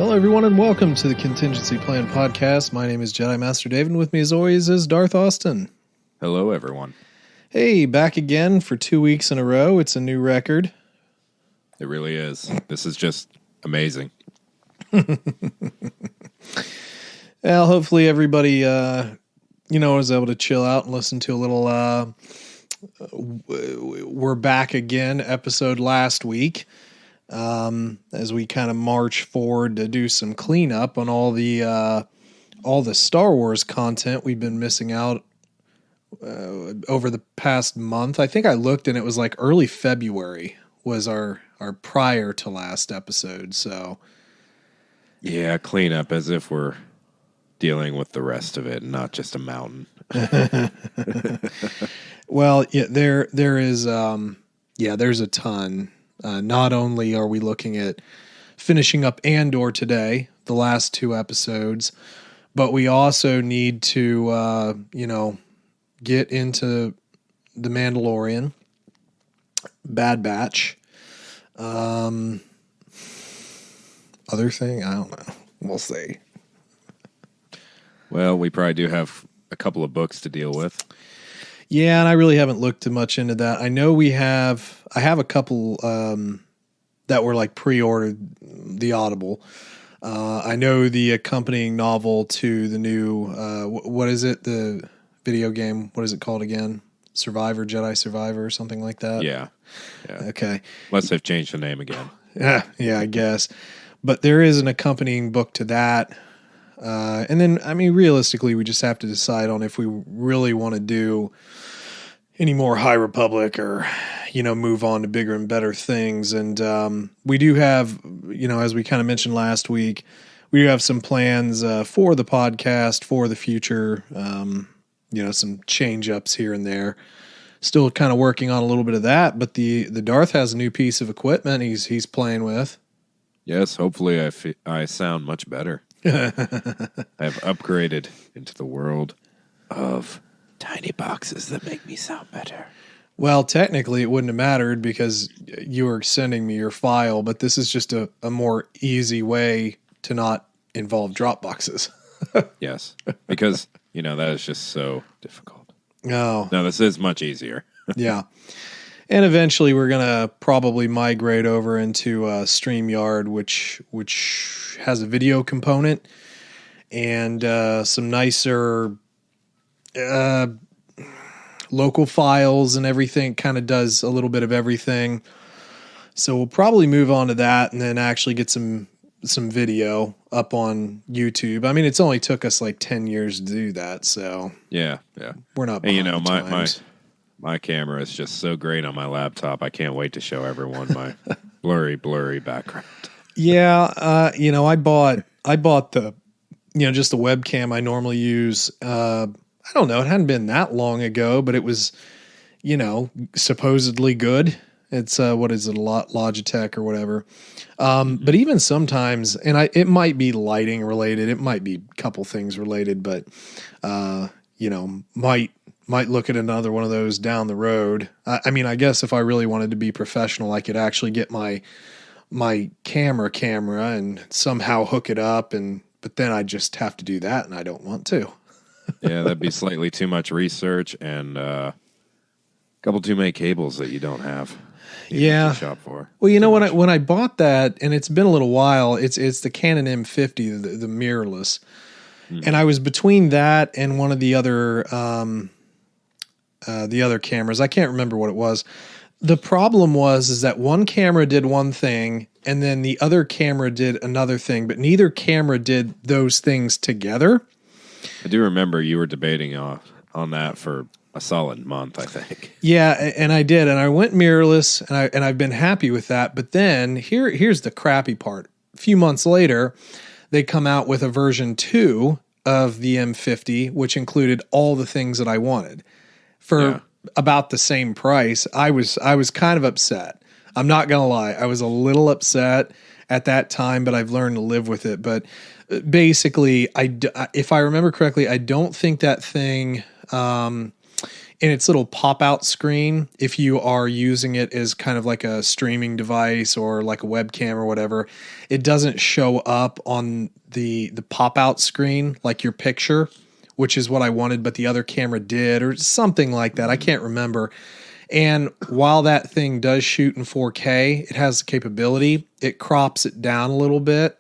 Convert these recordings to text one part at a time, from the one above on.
Hello, everyone, and welcome to the Contingency Plan Podcast. My name is Jedi Master David, and with me, as always, is Darth Austin. Hello, everyone. Hey, back again for 2 weeks in a row. It's a new record. It really is. This is just amazing. Well, hopefully everybody, was able to chill out and listen to a little, we're back again episode last week. As we kind of march forward to do some cleanup on all the Star Wars content we've been missing out over the past month. I think I looked and it was like early February was our prior to last episode. So yeah, cleanup as if we're dealing with the rest of it and not just a mountain. Well, yeah, there's a ton. Not only are we looking at finishing up Andor today, the last 2 episodes, but we also need to, get into The Mandalorian, Bad Batch. Other thing, I don't know. We'll see. Well, we probably do have a couple of books to deal with. Yeah, and I really haven't looked too much into that. I know I have a couple that were like pre-ordered, the Audible. I know the accompanying novel to the new, what is it? The video game, what is it called again? Jedi Survivor or something like that? Yeah. Okay. Unless they've changed the name again. Yeah, I guess. But there is an accompanying book to that. And then, realistically, we just have to decide on if we really want to do any more High Republic or, move on to bigger and better things. And we do have, as we kind of mentioned last week, we do have some plans for the podcast for the future, some change-ups here and there. Still kind of working on a little bit of that, but the Darth has a new piece of equipment he's playing with. Yes, hopefully I sound much better. I've upgraded into the world of tiny boxes that make me sound better. Well, technically it wouldn't have mattered because you were sending me your file, but this is just a more easy way to not involve drop boxes. Yes, because, that is just so difficult. No, this is much easier. Yeah. And eventually we're going to probably migrate over into StreamYard, which has a video component and some nicer local files and everything. Kind of does a little bit of everything. So we'll probably move on to that and then actually get some video up on YouTube. It's only took us like 10 years to do that. So yeah. We're not behind my camera is just so great on my laptop. I can't wait to show everyone my blurry background. Yeah, I bought the, just the webcam I normally use. I don't know, it hadn't been that long ago, but it was, supposedly good. It's what is it, Logitech or whatever. But even sometimes, and it might be lighting related, it might be a couple things related, but might look at another one of those down the road. I guess if I really wanted to be professional, I could actually get my camera and somehow hook it up, but then I just have to do that, and I don't want to. Yeah, that'd be slightly too much research and a couple too many cables that you don't have. Yeah. To shop for. Well, when I bought that, and it's been a little while, it's the Canon M50, the mirrorless. And I was between that and one of the other cameras. I can't remember what it was. The problem is that one camera did one thing and then the other camera did another thing, but neither camera did those things together. I do remember you were debating on that for a solid month, I think. Yeah, and I did, and I went mirrorless, and I've been happy with that. But then here's the crappy part. A few months later, they come out with a version 2 of the M50, which included all the things that I wanted for about the same price. I was kind of upset. I'm not gonna lie, I was a little upset at that time, but I've learned to live with it. But basically, if I remember correctly, I don't think that thing in its little pop-out screen, if you are using it as kind of like a streaming device or like a webcam or whatever, it doesn't show up on the pop-out screen like your picture, which is what I wanted, but the other camera did, or something like that. I can't remember. And while that thing does shoot in 4K, it has the capability. It crops it down a little bit.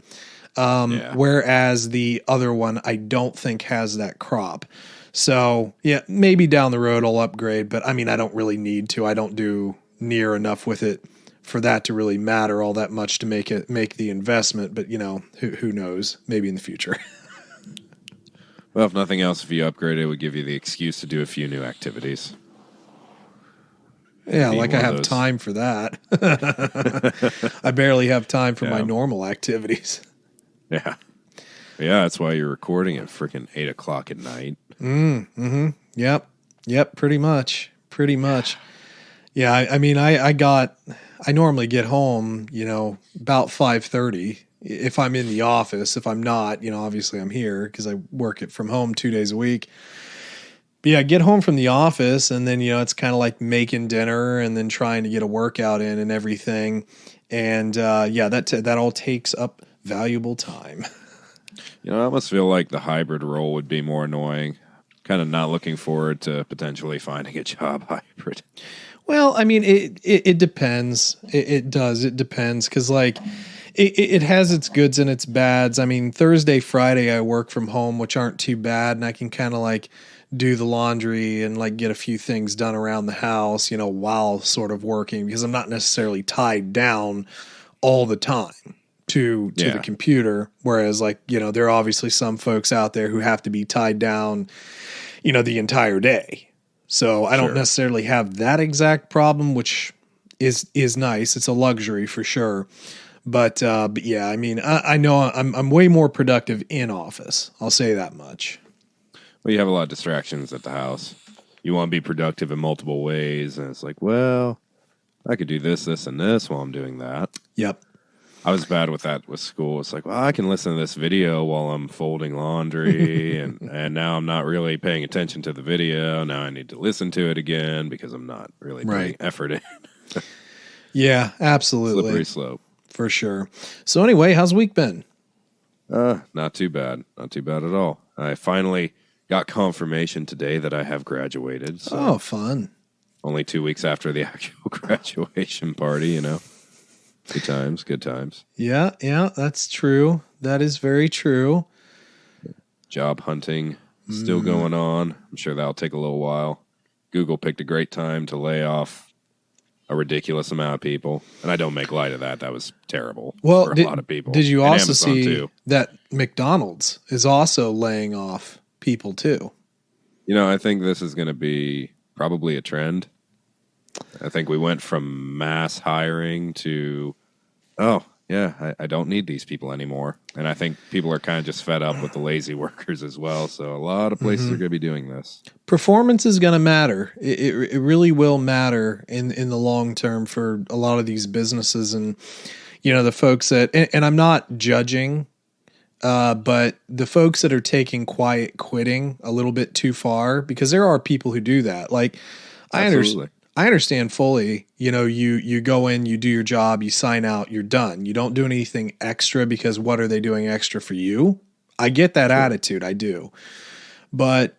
Whereas the other one, I don't think has that crop. So yeah, maybe down the road I'll upgrade, but I mean, I don't really need to. I don't do near enough with it for that to really matter all that much to make the investment. But you know, who knows? Maybe in the future. Well, if nothing else, if you upgrade it, would give you the excuse to do a few new activities. Yeah, like I have time for that. I barely have time for my normal activities. Yeah. Yeah, that's why you're recording at freaking 8 o'clock at night. Yep, pretty much. Yeah, I mean, I normally get home, you know, about 5:30 if I'm in the office. If I'm not, you know, obviously I'm here because I work it from home 2 days a week. But yeah, I get home from the office and then, you know, it's kind of like making dinner and then trying to get a workout in and everything. And that all takes up valuable time. You know, I almost feel like the hybrid role would be more annoying. Kind of not looking forward to potentially finding a job hybrid. Well, I mean, it depends. It does. It depends because, like, it has its goods and its bads. I mean, Thursday, Friday, I work from home, which aren't too bad, and I can kind of like do the laundry and like get a few things done around the house, you know, while sort of working because I'm not necessarily tied down all the time to the computer. Whereas, like, you know, there are obviously some folks out there who have to be tied down, you know, the entire day. So I don't necessarily have that exact problem, which is nice. It's a luxury for sure. But yeah, I mean, I know I'm way more productive in office. I'll say that much. Well, you have a lot of distractions at the house. You want to be productive in multiple ways. And it's like, well, I could do this, this, and this while I'm doing that. Yep. I was bad with that with school. It's like, well, I can listen to this video while I'm folding laundry, and now I'm not really paying attention to the video. Now I need to listen to it again because I'm not really putting effort in. Yeah, absolutely. Slippery slope. For sure. So anyway, how's the week been? Not too bad. Not too bad at all. I finally got confirmation today that I have graduated. So fun. Only 2 weeks after the actual graduation party, you know. Good times, good times. Yeah, that's true. That is very true. Job hunting still going on. I'm sure that'll take a little while. Google picked a great time to lay off a ridiculous amount of people. And I don't make light of that. That was terrible for a lot of people. Did you also see that McDonald's is also laying off people too? You know, I think this is going to be probably a trend. I think we went from mass hiring to, I don't need these people anymore. And I think people are kind of just fed up with the lazy workers as well. So a lot of places are going to be doing this. Performance is going to matter. It really will matter in the long term for a lot of these businesses. And, you know, the folks that, and I'm not judging, but the folks that are taking quiet quitting a little bit too far, because there are people who do that. Like, I understand fully, you know, you go in, you do your job, you sign out, you're done. You don't do anything extra because what are they doing extra for you? I get that attitude. I do. But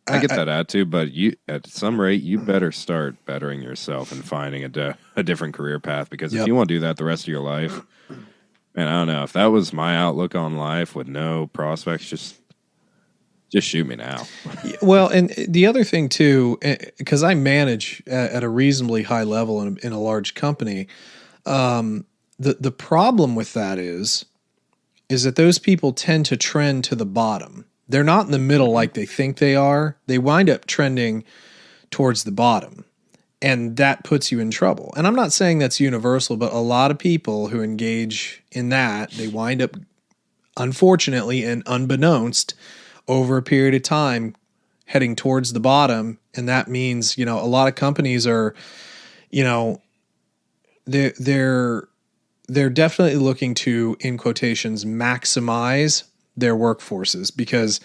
I get that attitude, but you, at some rate, you better start bettering yourself and finding a different career path, because if you want to do that the rest of your life, man, I don't know. If that was my outlook on life with no prospects, just shoot me now. Well, and the other thing too, because I manage at a reasonably high level in a large company, the problem with that is that those people tend to trend to the bottom. They're not in the middle like they think they are. They wind up trending towards the bottom, and that puts you in trouble. And I'm not saying that's universal, but a lot of people who engage in that, they wind up, unfortunately and unbeknownst, over a period of time heading towards the bottom. And that means, you know, a lot of companies are, you know, they're definitely looking to, in quotations, maximize their workforces, because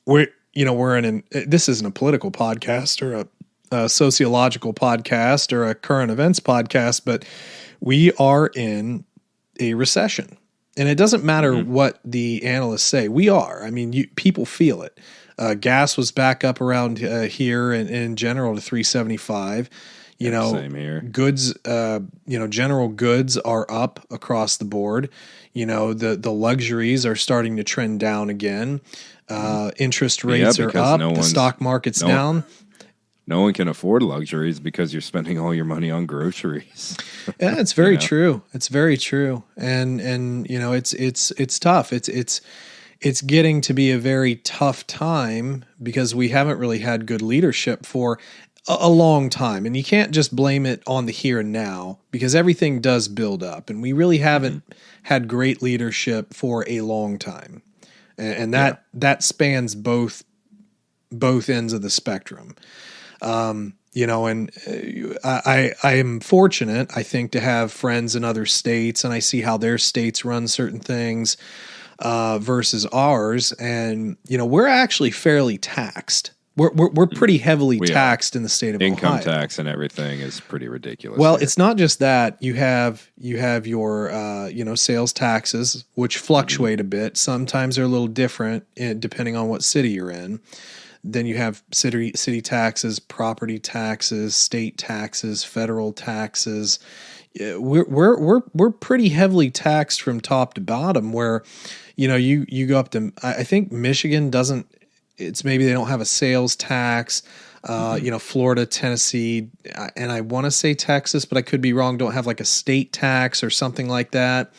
this isn't a political podcast or a sociological podcast or a current events podcast, but we are in a recession. And it doesn't matter what the analysts say. We are. I mean, people feel it. Gas was back up around here in general to $3.75. Same here. Goods, general goods are up across the board. The luxuries are starting to trend down again. Interest rates are up. The stock market's down. No one can afford luxuries because you're spending all your money on groceries. Yeah, it's very true. It's very true. And it's tough. It's getting to be a very tough time because we haven't really had good leadership for a long time. And you can't just blame it on the here and now because everything does build up. And we really haven't had great leadership for a long time. And that spans both ends of the spectrum. I am fortunate, I think, to have friends in other states, and I see how their states run certain things versus ours. And we're actually fairly taxed. We're pretty heavily taxed in the state of Income Ohio. tax and everything is pretty ridiculous. Well, here. it's not just that. You have your sales taxes, which fluctuate a bit. Sometimes they're a little different depending on what city you're in. Then you have city taxes, property taxes, state taxes, federal taxes. We're pretty heavily taxed from top to bottom. Where you go up to, I think Michigan doesn't. It's maybe they don't have a sales tax. Florida, Tennessee, and I want to say Texas, but I could be wrong. Don't have like a state tax or something like that.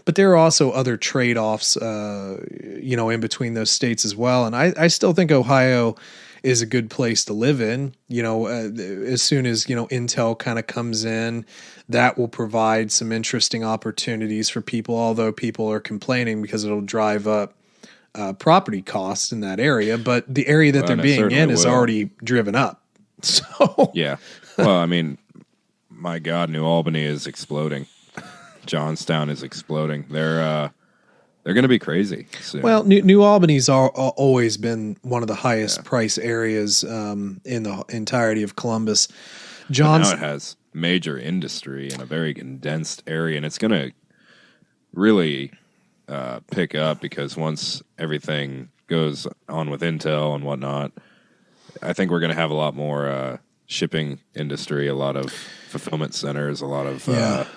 But there are also other trade-offs, in between those states as well. And I still think Ohio is a good place to live in. As soon as, Intel kind of comes in, that will provide some interesting opportunities for people, although people are complaining because it'll drive up property costs in that area, but the area that they're being in is already driven up. So yeah, well, I mean, my God, New Albany is exploding. Johnstown is exploding. They're going to be crazy soon. Well, New Albany's always been one of the highest price areas in the entirety of Columbus. Now it has major industry in a very condensed area, and it's going to really pick up because once everything goes on with Intel and whatnot, I think we're going to have a lot more shipping industry, a lot of fulfillment centers, a lot of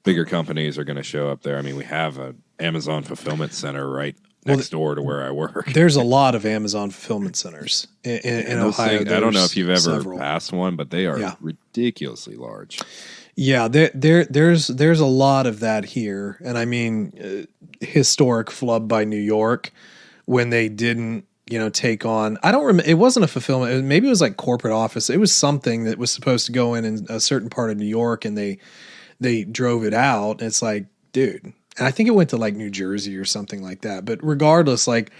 bigger companies are going to show up there. I mean, we have an Amazon fulfillment center right next door to where I work. There's a lot of Amazon fulfillment centers in Ohio. I don't know if you've ever passed one, but they are ridiculously large. Yeah, there's a lot of that here, and I mean, historic flub by New York when they didn't, take on. I don't remember. It wasn't a fulfillment. Maybe it was like corporate office. It was something that was supposed to go in a certain part of New York, and they drove it out. And it's like, dude, and I think it went to like New Jersey or something like that. But regardless, like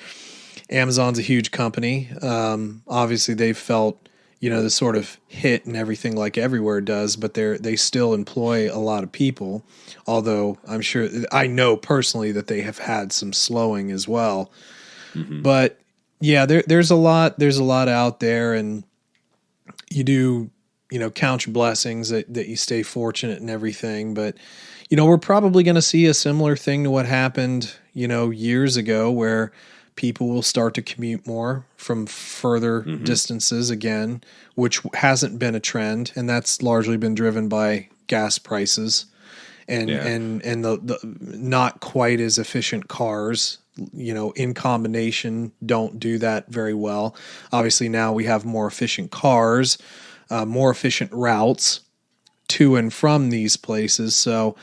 Amazon's a huge company. Obviously, they've felt the sort of hit and everything like everywhere does, but they still employ a lot of people. Although I know personally that they have had some slowing as well. Mm-hmm. But yeah, there's a lot out there, and you do, count your blessings that you stay fortunate and everything. But, we're probably going to see a similar thing to what happened, years ago, where people will start to commute more from further distances again, which hasn't been a trend, and that's largely been driven by gas prices and the not quite as efficient cars, in combination don't do that very well. Obviously now we have more efficient cars, more efficient routes to and from these places. So,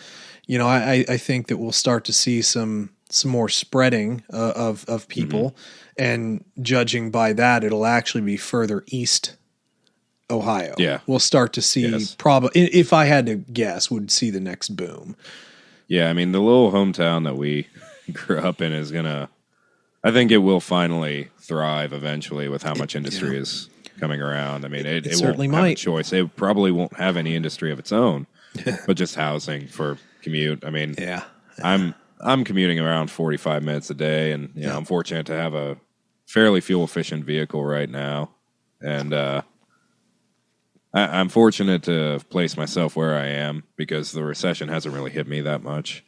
I think that we'll start to see some more spreading of people, and judging by that, it'll actually be further east Ohio. Yeah, we'll start to see probably, if I had to guess, would see the next boom. Yeah, I mean, the little hometown that we grew up in is gonna. I think it will finally thrive eventually with how much industry is coming around. I mean, it certainly won't have might. a choice. It probably won't have any industry of its own, but just housing for commute. I mean, I'm commuting around 45 minutes a day, and I'm fortunate to have a fairly fuel efficient vehicle right now, and I'm fortunate to place myself where I am because the recession hasn't really hit me that much.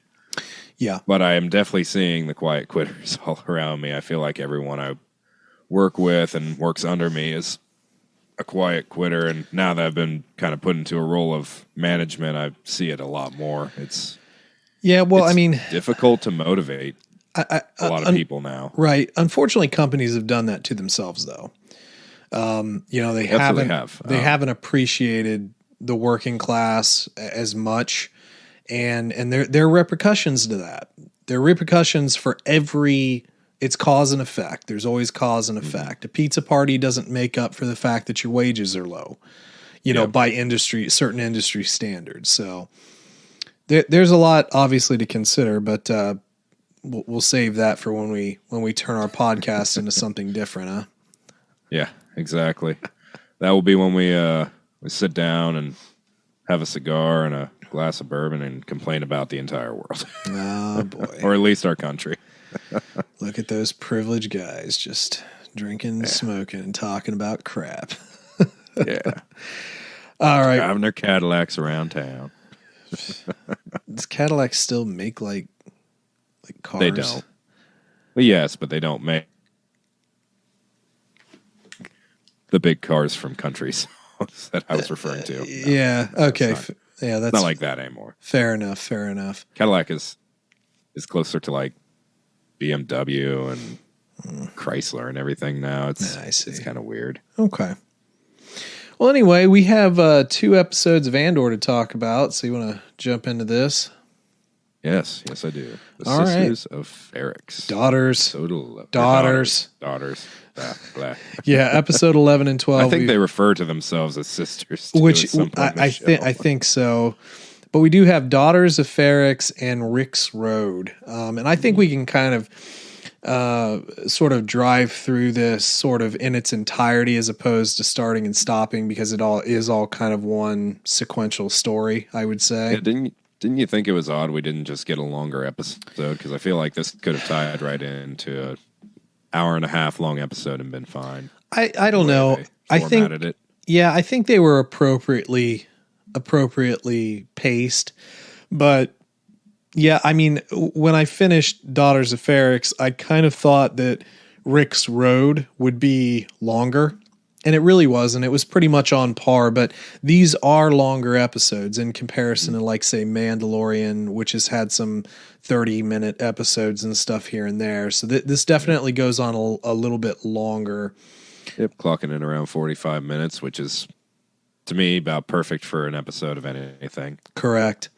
Yeah. But I am definitely seeing the quiet quitters all around me. I feel like everyone I work with and works under me is a quiet quitter. And now that I've been kind of put into a role of management, I see it a lot more. It's difficult to motivate a lot of people now. Right. Unfortunately, companies have done that to themselves, though. They haven't appreciated the working class as much, and there are repercussions to that. There are repercussions for it's cause and effect. There's always cause and effect. A pizza party doesn't make up for the fact that your wages are low, by certain industry standards. So there's a lot obviously to consider, but we'll save that for when we turn our podcast into something different, huh? Yeah, exactly. That will be when we sit down and have a cigar and a glass of bourbon and complain about the entire world. Oh, boy. Or at least our country. Look at those privileged guys just drinking, smoking, and talking about crap. Yeah. All right. Driving their Cadillacs around town. Does Cadillac still make like cars? They don't. Well, yes, but they don't make the big cars from country songs that I was referring to. No, yeah. Okay. That's not like that anymore. Fair enough. Cadillac is closer to like BMW and Chrysler and everything now. It's kind of weird. Okay. Well, anyway, we have 2 episodes of Andor to talk about, so you want to jump into this? Yes, I do. The All Sisters of Ferrix. Daughters. Daughters. Blah. Yeah, episode 11 and 12. I think they refer to themselves as sisters. Which I think so. But we do have Daughters of Ferrix and Rix Road. And I think we can kind of sort of drive through this sort of in its entirety as opposed to starting and stopping, because it all is all kind of one sequential story, I would say. Yeah, didn't you think it was odd we didn't just get a longer episode? Because I feel like this could have tied right into an hour and a half long episode and been fine. I don't know. I think they were appropriately paced, but yeah, I mean, when I finished Daughters of Ferrix, I kind of thought that Rix Road would be longer, and it really wasn't. It was pretty much on par, but these are longer episodes in comparison to, like, say, Mandalorian, which has had some 30-minute episodes and stuff here and there. So this definitely goes on a little bit longer. Yep, clocking in around 45 minutes, which is, to me, about perfect for an episode of anything. Correct.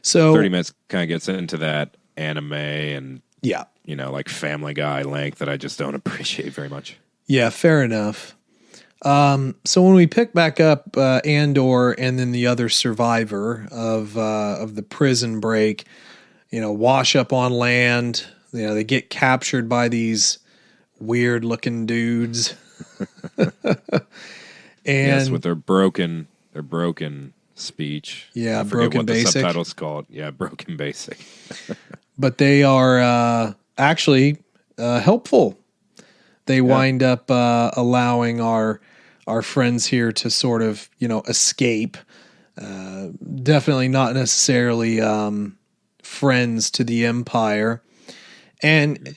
So 30 minutes kind of gets into that anime and, yeah, like Family Guy length that I just don't appreciate very much. Yeah, fair enough. So when we pick back up Andor and then the other survivor of the prison break, wash up on land, they get captured by these weird looking dudes. And yes, with their broken speech. Yeah, I forget broken what basic. The subtitle's called. Yeah, broken basic. But they are actually helpful. They wind up allowing our friends here to sort of escape. Definitely not necessarily friends to the Empire, and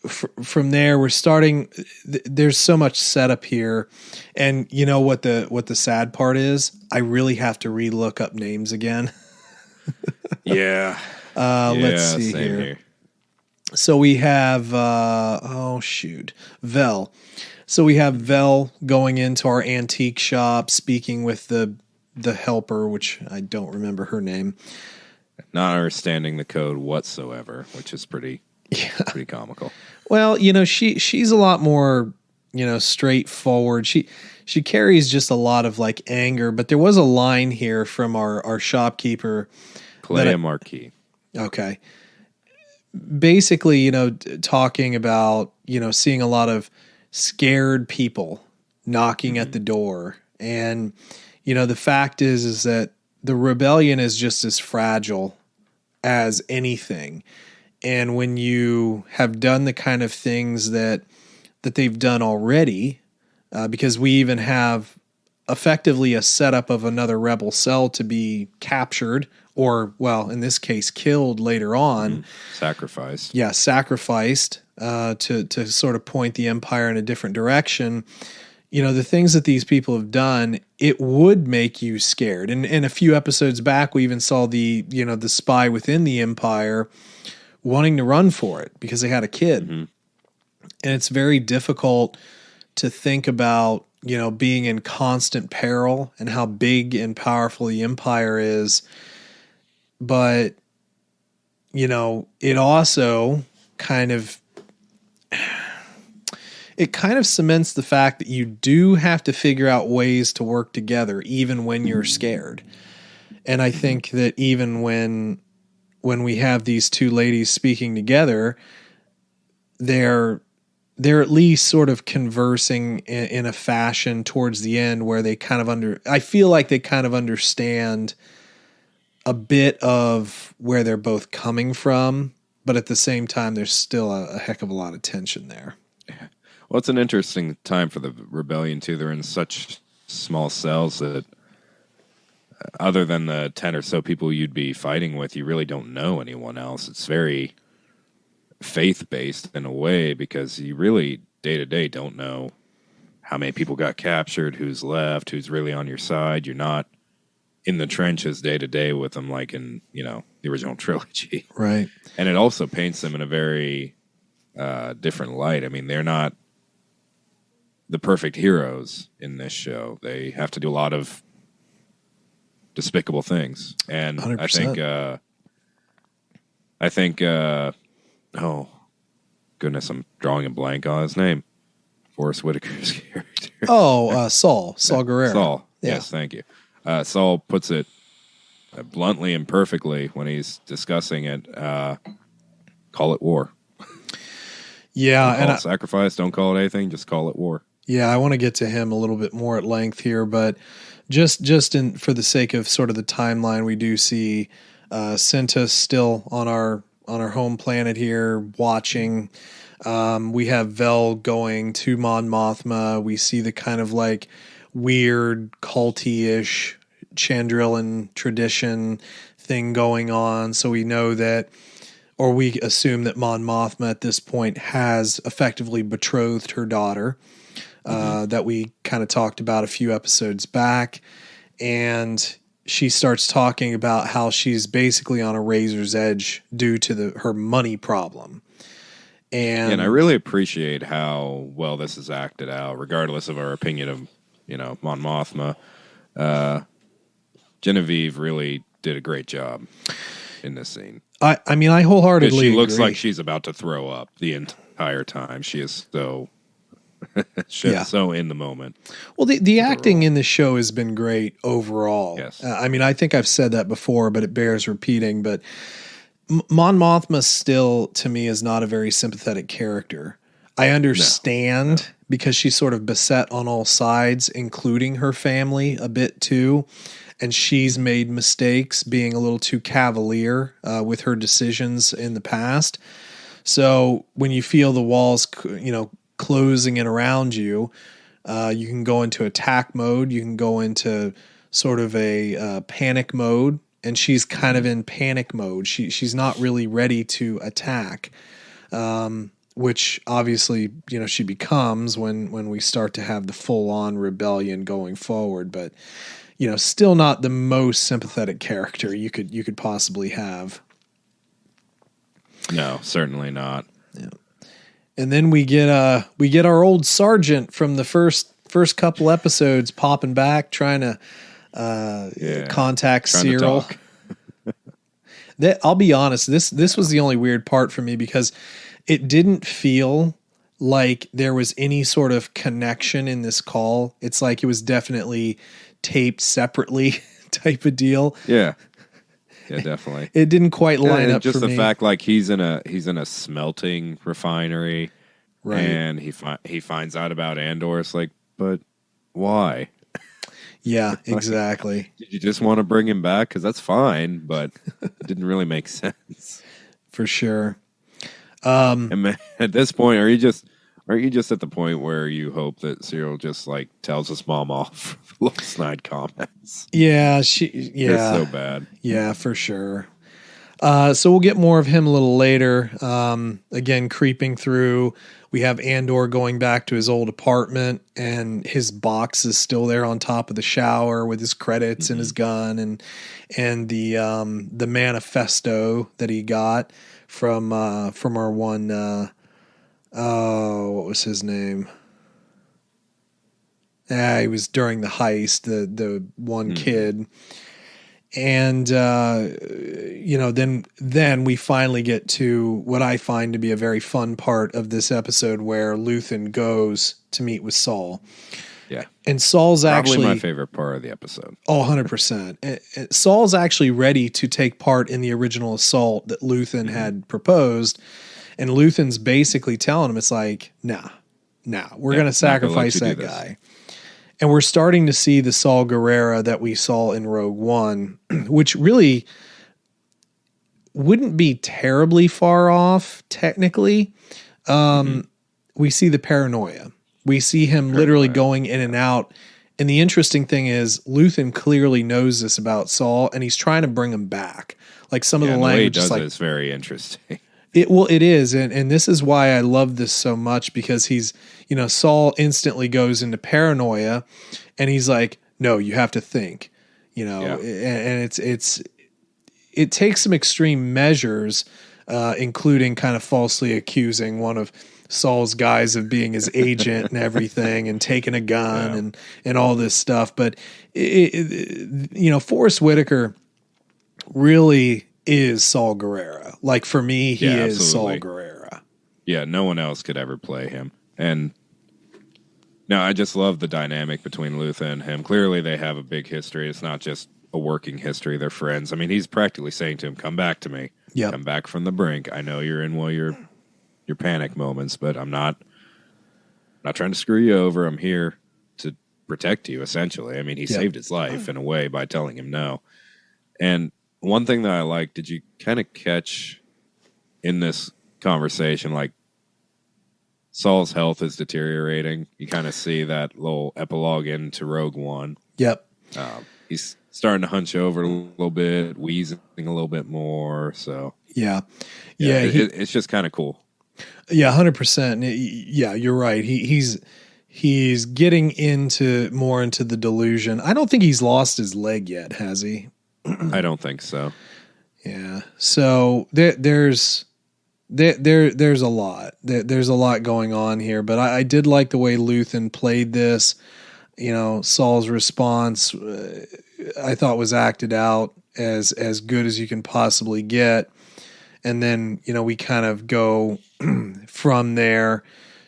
from there we're starting. There's so much setup here, and what the sad part is, I really have to relook up names again. Yeah. Let's see here. So we have Vel. So we have Vel going into our antique shop, speaking with the helper, which I don't remember her name. Not understanding the code whatsoever, which is pretty comical. Well, she's a lot more, straightforward. She carries just a lot of like anger, but there was a line here from our shopkeeper. Play Marquis. Okay. Basically, talking about, seeing a lot of scared people knocking at the door. And, the fact is that the rebellion is just as fragile as anything. And when you have done the kind of things that they've done already, because we even have effectively a setup of another rebel cell to be captured, or, well, in this case, killed later on. Sacrificed. Yeah, sacrificed to sort of point the Empire in a different direction. The things that these people have done, it would make you scared. And a few episodes back, we even saw the spy within the Empire wanting to run for it because they had a kid. Mm-hmm. And it's very difficult to think about, being in constant peril and how big and powerful the Empire is. But, it also kind of cements the fact that you do have to figure out ways to work together, even when you're scared. And I think that even when we have these two ladies speaking together, they're at least sort of conversing in a fashion towards the end where they I feel like they kind of understand a bit of where they're both coming from, but at the same time, there's still a heck of a lot of tension there. Well, it's an interesting time for the rebellion, too. They're in such small cells that other than the 10 or so people you'd be fighting with, you really don't know anyone else. It's very faith-based in a way because you really, day to day, don't know how many people got captured, who's left, who's really on your side. You're not in the trenches day to day with them like in, the original trilogy. Right. And it also paints them in a very different light. I mean, they're not the perfect heroes in this show. They have to do a lot of despicable things. And 100%. I think, oh, goodness, I'm drawing a blank on his name. Forrest Whitaker's character. Oh, Saul Guerrero. Saul. Yeah. Yes, thank you. Saul puts it bluntly and perfectly when he's discussing it. Call it war. Yeah. Don't call it sacrifice. Don't call it anything. Just call it war. Yeah, I want to get to him a little bit more at length here, but just for the sake of sort of the timeline, we do see Cinta still on our home planet here watching. We have Vel going to Mon Mothma. We see the kind of like weird culty-ish Chandrilan tradition thing going on. So we know that, or we assume that Mon Mothma at this point has effectively betrothed her daughter. That we kind of talked about a few episodes back. And she starts talking about how she's basically on a razor's edge due to her money problem. And I really appreciate how well this is acted out, regardless of our opinion of, Mon Mothma. Genevieve really did a great job in this scene. I mean, I wholeheartedly She looks agree. like she's about to throw up the entire time. She is so... so in the moment. Well, the acting in this show has been great overall. Yes. I mean, I think I've said that before, but it bears repeating. But Mon Mothma still, to me, is not a very sympathetic character. I understand because she's sort of beset on all sides, including her family a bit too. And she's made mistakes being a little too cavalier with her decisions in the past. So when you feel the walls, closing in around you, you can go into attack mode. You can go into sort of a panic mode, and she's kind of in panic mode. She's not really ready to attack, which obviously she becomes when we start to have the full on rebellion going forward. But still not the most sympathetic character you could possibly have. No, certainly not. Yeah. And then we get our old sergeant from the first couple episodes popping back, trying to contact Cyril. I'll be honest, this was the only weird part for me because it didn't feel like there was any sort of connection in this call. It's like it was definitely taped separately type of deal. Yeah. Yeah, definitely. It didn't quite line up just for me. the fact like he's in a smelting refinery, right? And he finds out about Andor. It's like, but why? Yeah, exactly. Did you just want to bring him back? Because that's fine, but it didn't really make sense. For sure. And man, at this point, Are you just at the point where you hope that Cyril just like tells his mom off for little snide comments? Yeah, They're so bad. Yeah, for sure. So we'll get more of him a little later. Again, creeping through, we have Andor going back to his old apartment, and his box is still there on top of the shower with his credits and his gun and the manifesto that he got from our one. What was his name? He was during the heist, the one kid. And, then we finally get to what I find to be a very fun part of this episode where Luthen goes to meet with Saul. Yeah. And Saul's probably my favorite part of the episode. 100%. Saul's actually ready to take part in the original assault that Luthen had proposed. And Luthen's basically telling him, it's like, nah, we're going to sacrifice that guy. And we're starting to see the Saul Guerrera that we saw in Rogue One, which really wouldn't be terribly far off, technically. We see the paranoia. We see him literally going in and out. And the interesting thing is, Luthen clearly knows this about Saul, and he's trying to bring him back. Like some of the language is like, it's very interesting. It is, and this is why I love this so much, because he's, Saul instantly goes into paranoia, and he's like, no, you have to think, and it takes some extreme measures, including kind of falsely accusing one of Saul's guys of being his agent and everything, and taking a gun and all this stuff. But Forrest Whitaker really is Saul Guerrera. Like, for me, he is Saul Guerrera. Yeah, no one else could ever play him. And no, I just love the dynamic between Luthen and him. Clearly, they have a big history. It's not just a working history. They're friends. I mean, he's practically saying to him, come back to me. Yep. Come back from the brink. I know you're in your panic moments, but I'm not trying to screw you over. I'm here to protect you, essentially. I mean, he saved his life in a way by telling him no. And one thing that I like, did you kind of catch in this conversation, like Saul's health is deteriorating? You kind of see that little epilogue into Rogue One. Yep. He's starting to hunch over a little bit, wheezing a little bit more. So it's just kind of cool. Yeah, 100%. Yeah, you're right. He's getting more into the delusion. I don't think he's lost his leg yet, has he? I don't think so. Yeah. So there's a lot. There's a lot going on here, but I did like the way Luthen played this. Saul's response, I thought, was acted out as good as you can possibly get. And then, we kind of go from there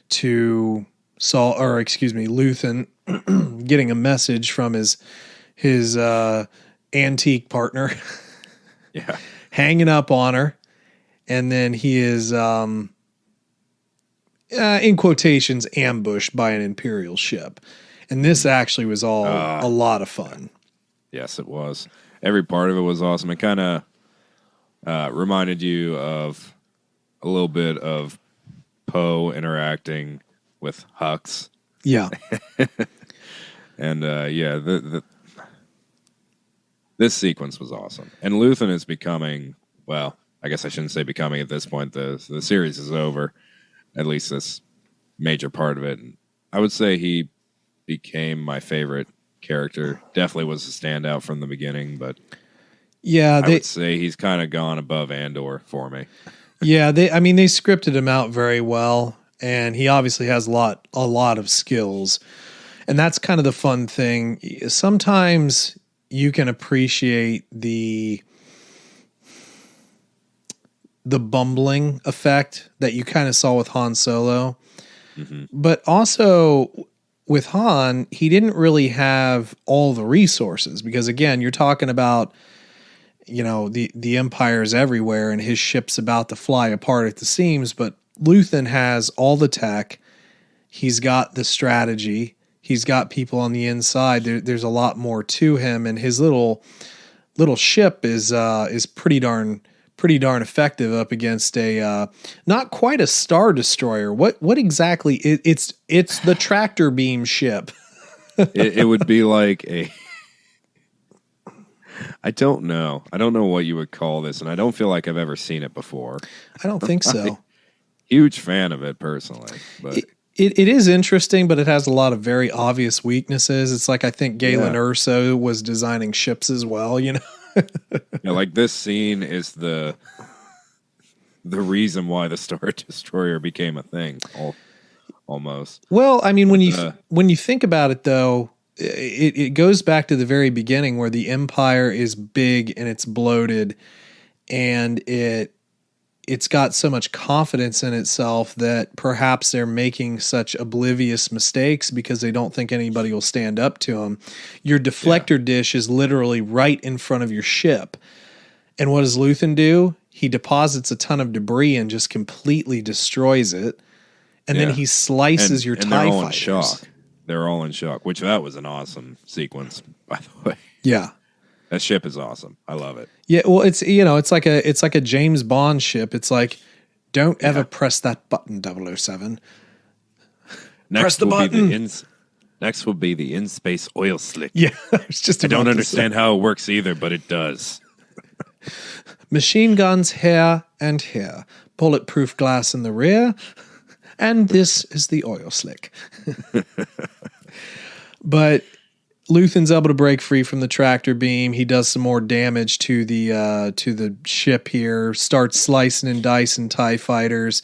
to Luthen getting a message from his antique partner, hanging up on her. And then he is, in quotations, ambushed by an Imperial ship. And this actually was all a lot of fun. Yes, it was. Every part of it was awesome. It kind of reminded you of a little bit of Poe interacting with Hux. Yeah. And this sequence was awesome. And Luthen is becoming, well, I guess I shouldn't say becoming at this point. The series is over, at least this major part of it. And I would say he became my favorite character. Definitely was a standout from the beginning, but I would say he's kind of gone above Andor for me. Yeah, they scripted him out very well, and he obviously has a lot of skills. And that's kind of the fun thing. Sometimes you can appreciate the bumbling effect that you kind of saw with Han Solo. Mm-hmm. But also with Han, he didn't really have all the resources, because again, you're talking about, the Empire's everywhere and his ship's about to fly apart at the seams, but Luthen has all the tech. He's got the strategy. He's got people on the inside. There's a lot more to him, and his little ship is pretty darn pretty darn effective up against a not quite a Star Destroyer. What exactly? It's the tractor beam ship. It would be like a. I don't know what you would call this, and I don't feel like I've ever seen it before. I don't think so. Huge fan of it personally, but it is interesting, but it has a lot of very obvious weaknesses. It's like I think Galen Erso was designing ships as well, you know. Like this scene is the reason why the Star Destroyer became a thing, almost. Well, I mean, when you think about it, though, it goes back to the very beginning where the Empire is big and it's bloated, and it's got so much confidence in itself that perhaps they're making such oblivious mistakes because they don't think anybody will stand up to them. Your deflector dish is literally right in front of your ship. And what does Luthen do? He deposits a ton of debris and just completely destroys it. And then he slices your TIE fighters. Shock. They're all in shock, which that was an awesome sequence, by the way. Yeah. That ship is awesome. I love it. Yeah, well, it's like a James Bond ship. It's like, don't ever press that button, 007. Press the button. Next will be the in-space oil slick. Yeah, it's just. I don't understand how it works either, but it does. Machine guns here and here, bulletproof glass in the rear, and this is the oil slick. But Luthen's able to break free from the tractor beam. He does some more damage to the ship here, starts slicing and dicing TIE fighters,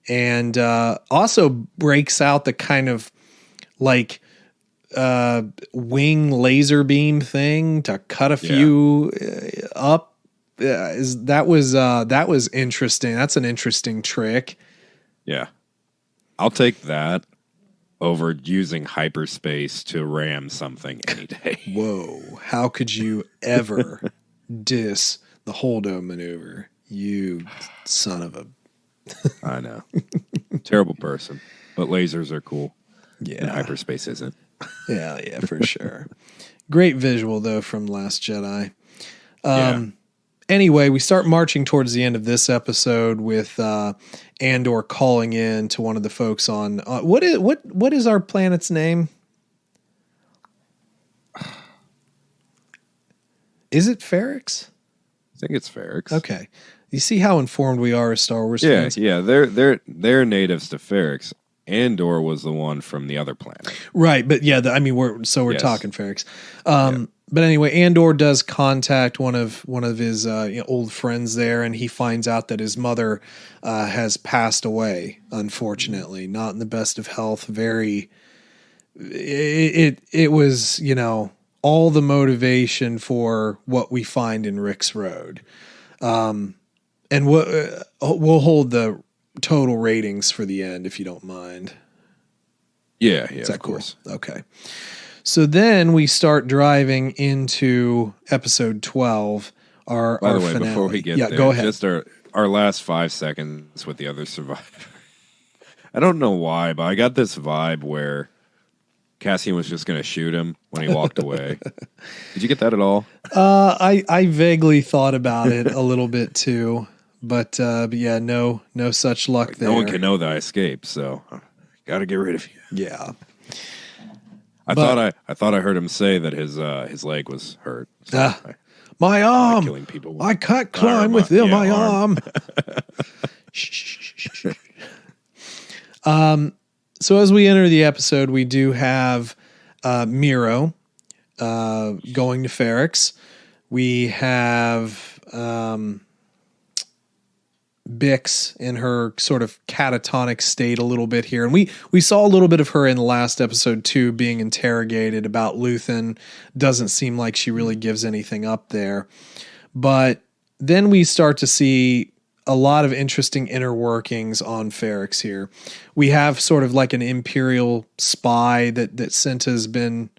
and also breaks out the kind of like wing laser beam thing to cut a few up. That was interesting. That's an interesting trick. Yeah. I'll take that over using hyperspace to ram something any day. Whoa. How could you ever diss the Holdo maneuver? You son of a... I know. Terrible person. But lasers are cool. Yeah. And hyperspace isn't. Yeah, for sure. Great visual, though, from Last Jedi. Anyway, we start marching towards the end of this episode with Andor calling in to one of the folks on what is our planet's name? Is it Ferrix? I think it's Ferrix. Okay, you see how informed we are as Star Wars fans. Yeah. They're natives to Ferrix. Andor was the one from the other planet, right? But yeah, we're talking Ferrix. But anyway, Andor does contact one of his old friends there, and he finds out that his mother has passed away. Unfortunately, not in the best of health. It was all the motivation for what we find in Rix Road, and we'll hold the total ratings for the end if you don't mind. Yeah, is that cool? Course. Okay. So then we start driving into episode 12. By the way, finale. Before we get there, go ahead. Just our last 5 seconds with the other survivor. I don't know why, but I got this vibe where Cassian was just going to shoot him when he walked away. Did you get that at all? I vaguely thought about it a little bit too, but yeah, no such luck there. No one can know that I escaped, so got to get rid of you. Yeah. I thought I heard him say that his leg was hurt. So my arm. Killing people. I can't climb with my arm. So as we enter the episode, we do have Miro going to Ferrix. We have Bix in her sort of catatonic state a little bit here. And we saw a little bit of her in the last episode too, being interrogated about Luthen. Doesn't seem like she really gives anything up there. But then we start to see a lot of interesting inner workings on Ferrix here. We have sort of like an Imperial spy that Cinta's been,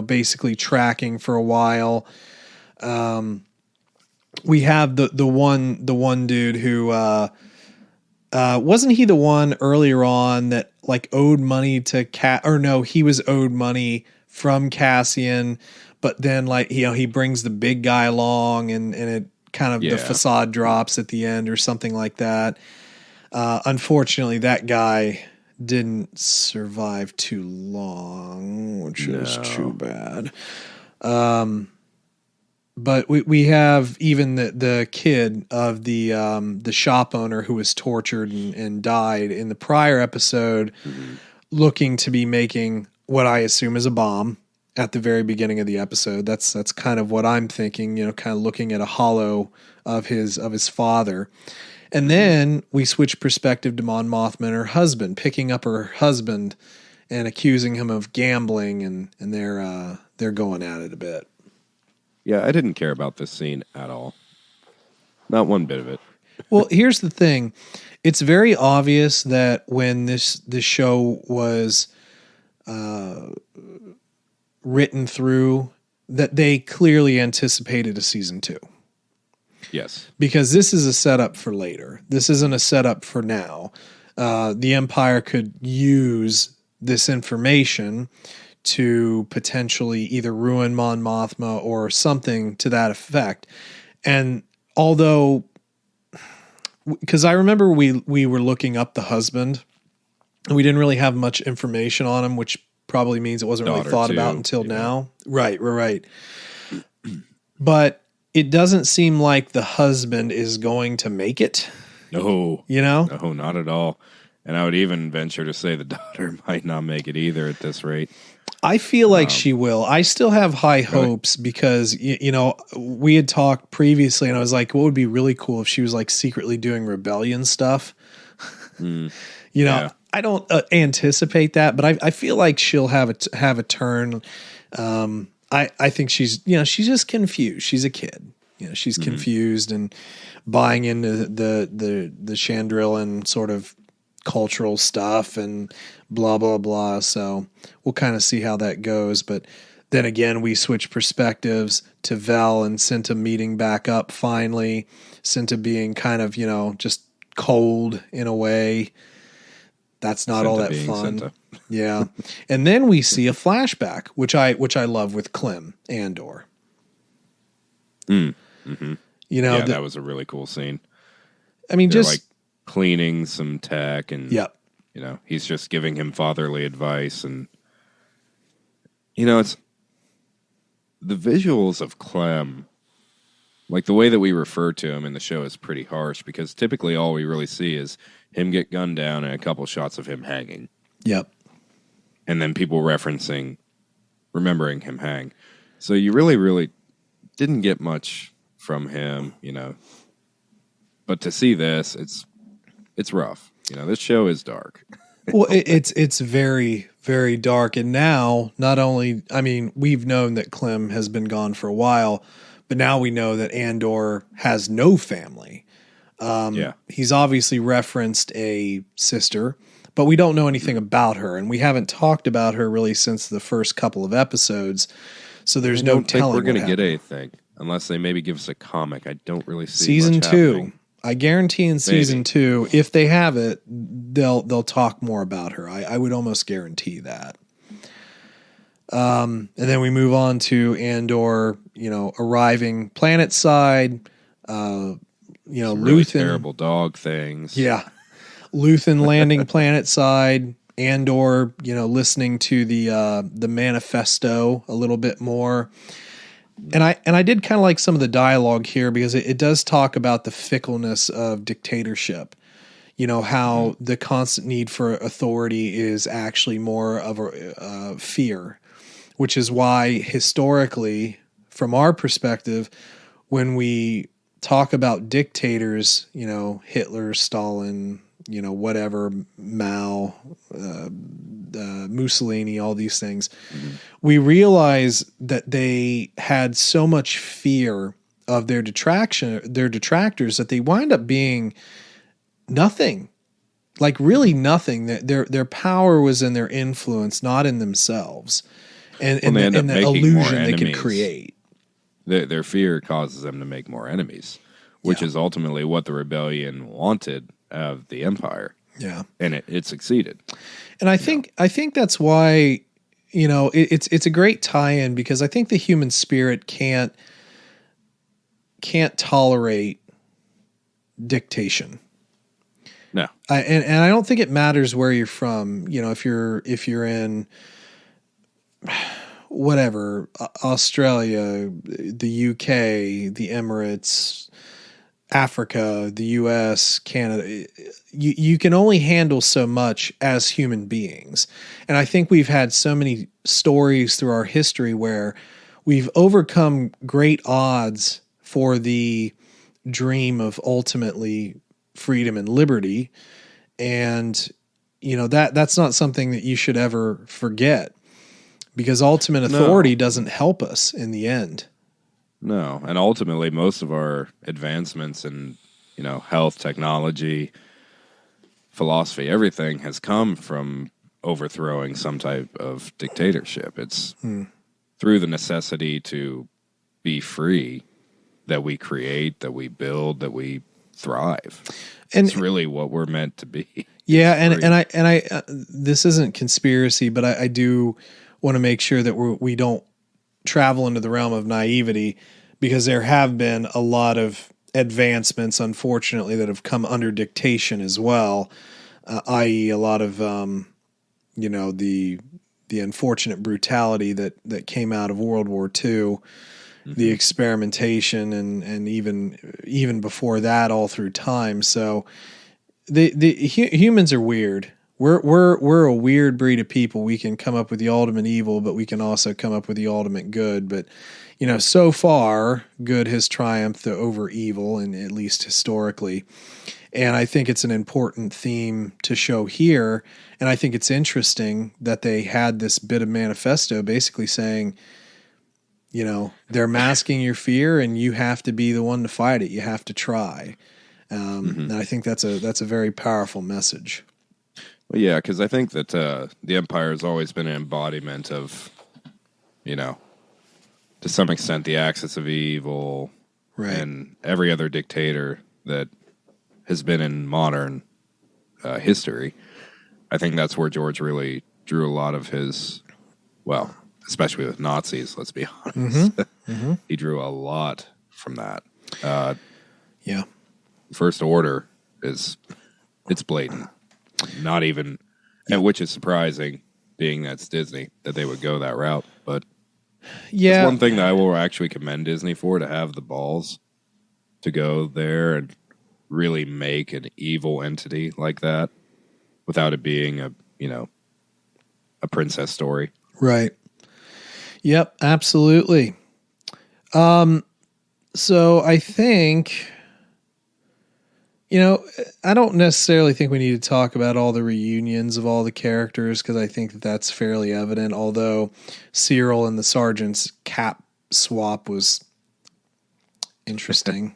basically tracking for a while. We have the one dude who wasn't he the one earlier on that like owed money to he was owed money from Cassian, but then he brings the big guy along and it kind of the facade drops at the end or something like that. Unfortunately, that guy didn't survive too long, which is too bad. But we have even the kid of the shop owner who was tortured and died in the prior episode, looking to be making what I assume is a bomb at the very beginning of the episode. That's kind of what I'm thinking, kind of looking at a hollow of his father. And then we switch perspective to Mon Mothma and her husband, picking up her husband and accusing him of gambling, and they're going at it a bit. Yeah, I didn't care about this scene at all. Not one bit of it. Well, here's the thing. It's very obvious that when this show was written through, that they clearly anticipated a season 2. Yes. Because this is a setup for later. This isn't a setup for now. The Empire could use this information to potentially either ruin Mon Mothma or something to that effect. And although, because I remember we were looking up the husband, and we didn't really have much information on him, which probably means it wasn't really thought about until now. Right. But it doesn't seem like the husband is going to make it. No. No, not at all. And I would even venture to say the daughter might not make it either at this rate. I feel like she will. I still have high hopes because, we had talked previously and I was like, what would be really cool if she was like secretly doing rebellion stuff? I don't anticipate that, but I feel like she'll have a turn. I think she's just confused. She's a kid. She's confused and buying into the Chandrilan sort of cultural stuff and blah, blah, blah. So we'll kind of see how that goes. But then again, we switch perspectives to Vel and Cinta meeting back up finally. Cinta being kind of, just cold in a way. That's not all that fun. Cinta. Yeah. And then we see a flashback, which I love with Clem Andor. That was a really cool scene. I mean, they're just like cleaning some tech and yep. He's just giving him fatherly advice, and it's the visuals of Clem, like the way that we refer to him in the show is pretty harsh because typically all we really see is him get gunned down and a couple shots of him hanging. Yep. And then people remembering him hang. So you really, really didn't get much from him, But to see this, it's rough. This show is dark. Well, it's very, very dark. And now, not only, we've known that Clem has been gone for a while, but now we know that Andor has no family. He's obviously referenced a sister, but we don't know anything about her, and we haven't talked about her really since the first couple of episodes. So there's no telling. We're going to get anything unless they maybe give us a comic. I don't really see season much 2. happening. I guarantee in season 2, if they have it, they'll talk more about her. I would almost guarantee that. And then we move on to Andor, arriving planet side. Some Luthen, really terrible dog things. Yeah. Luthen landing planet side. Andor, listening to the manifesto a little bit more. And I did kind of like some of the dialogue here because it does talk about the fickleness of dictatorship. How the constant need for authority is actually more of a fear, which is why historically, from our perspective, when we talk about dictators, Hitler, Stalin, whatever, Mao, Mussolini, all these things, we realize that they had so much fear of their detractors that they wind up being nothing, like really nothing. Their power was in their influence, not in themselves, and the illusion they could create. Their fear causes them to make more enemies, which is ultimately what the rebellion wanted of the Empire. Yeah. And it succeeded. And I think that's why, it's a great tie-in because I think the human spirit can't can't tolerate dictation. No. And I don't think it matters where you're from. You know, if you're in whatever, Australia, the UK, the Emirates, Africa, the US, Canada, you can only handle so much as human beings. And I think we've had so many stories through our history where we've overcome great odds for the dream of ultimately freedom and liberty. And, you know, that's not something that you should ever forget, because ultimate authority doesn't help us in the end. No. And ultimately, most of our advancements in, you know, health, technology, philosophy, everything has come from overthrowing some type of dictatorship. It's through the necessity to be free that we create, that we build, that we thrive. And it's really what we're meant to be. Yeah, and I this isn't conspiracy, but I do want to make sure that we don't travel into the realm of naivety, because there have been a lot of advancements, unfortunately, that have come under dictation as well, i.e. a lot of you know, the unfortunate brutality that came out of World War II, the experimentation, and even before that, all through time. So humans are weird. We're a weird breed of people. We can come up with the ultimate evil, but we can also come up with the ultimate good. But, you know, so far, good has triumphed over evil, and at least historically. And I think it's an important theme to show here. And I think it's interesting that they had this bit of manifesto basically saying, you know, they're masking your fear, and you have to be the one to fight it. You have to try. And I think that's a very powerful message. Well, yeah, because I think that the Empire has always been an embodiment of, you know, to some extent, the axis of evil, right, and every other dictator that has been in modern history. I think that's where George really drew a lot of his, well, especially with Nazis, let's be honest. He drew a lot from that. Yeah. First Order it's blatant. Not even, and which is surprising, being that's Disney, that they would go that route. But yeah, it's one thing that I will actually commend Disney for, to have the balls to go there and really make an evil entity like that without it being a princess story. Right. Yep, absolutely. So I think, you know, I don't necessarily think we need to talk about all the reunions of all the characters, because I think that's fairly evident, although Cyril and the Sergeant's cap swap was interesting.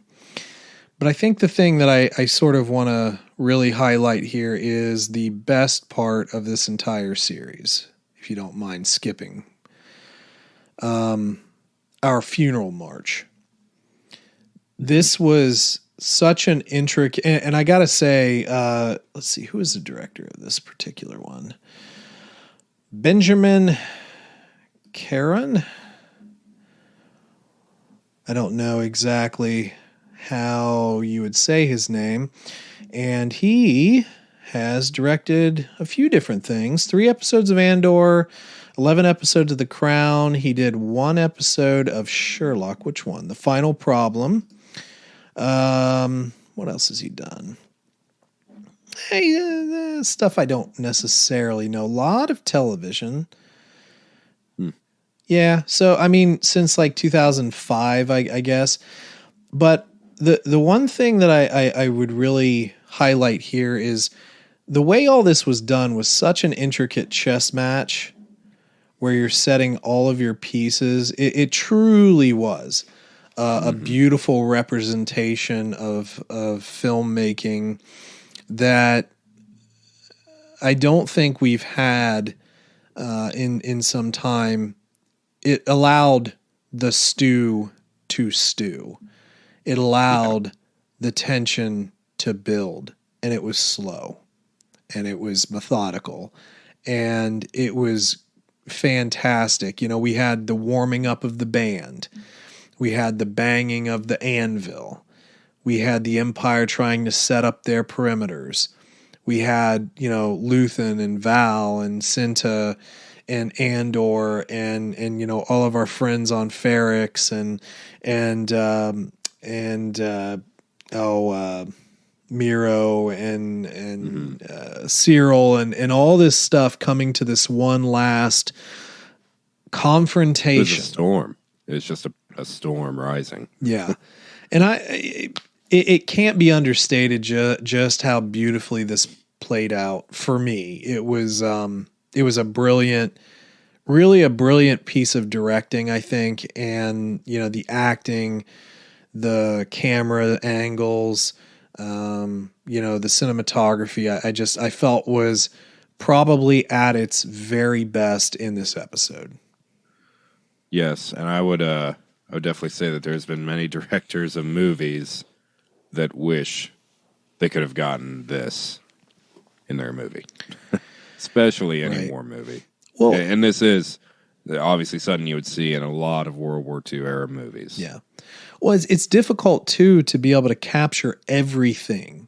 But I think the thing that I sort of want to really highlight here is the best part of this entire series, if you don't mind skipping. Our funeral march. This was such an intricate, and I gotta say, let's see, who is the director of this particular one? Benjamin Caron? I don't know exactly how you would say his name. And he has directed a few different things. 3 episodes of Andor, 11 episodes of The Crown. He did 1 episode of Sherlock. Which one? The Final Problem. What else has he done? Hey, stuff I don't necessarily know. A lot of television. Yeah, so I mean, since like 2005, I guess. But the one thing that I would really highlight here is the way all this was done was such an intricate chess match where you're setting all of your pieces. It truly was a beautiful representation of filmmaking that I don't think we've had in some time. It allowed the stew to stew. It allowed the tension to build, and it was slow, and it was methodical, and it was fantastic. You know, we had the warming up of the band. We had the banging of the anvil. We had the Empire trying to set up their perimeters. We had, Luthen and Val and Cinta and Andor and all of our friends on Ferrix Miro and Cyril and all this stuff coming to this one last confrontation. It was a storm. It's just a storm rising. Yeah. And it can't be understated just how beautifully this played out for me. It was a brilliant piece of directing, I think. And, the acting, the camera angles, the cinematography, I felt was probably at its very best in this episode. Yes. And I would definitely say that there's been many directors of movies that wish they could have gotten this in their movie, especially any war movie. Well, and this is obviously something you would see in a lot of World War II era movies. Yeah. Well, it's difficult too to be able to capture everything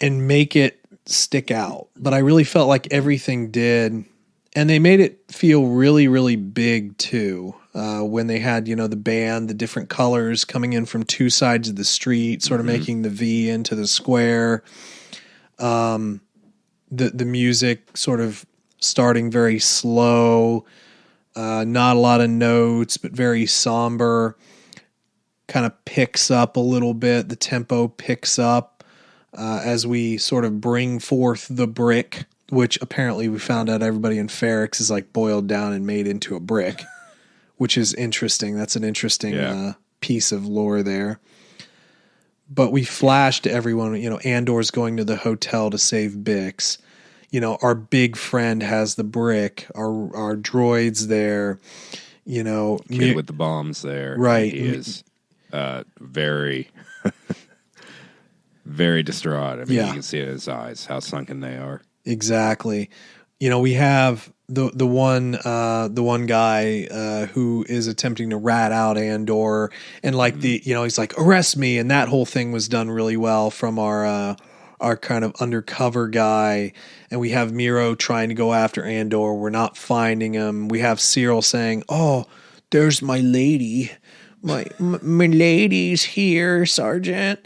and make it stick out. But I really felt like everything did. And they made it feel really, really big too. When they had, the band, the different colors coming in from two sides of the street, sort of making the V into the square. The music sort of starting very slow, not a lot of notes, but very somber. Kind of picks up a little bit. The tempo picks up as we sort of bring forth the brick, which apparently we found out everybody in Ferrix is like boiled down and made into a brick, which is interesting. That's an interesting piece of lore there. But we flashed to everyone, Andor's going to the hotel to save Bix. Our big friend has the brick. Our droid's there. Kid with the bombs there. Right. He is very, very distraught. I mean, you can see it in his eyes how sunken they are. Exactly. We have the one guy who is attempting to rat out Andor, and he's like, arrest me, and that whole thing was done really well from our kind of undercover guy. And we have Miro trying to go after Andor. We're not finding him. We have Cyril saying, "Oh, there's my lady. My lady's here, Sergeant."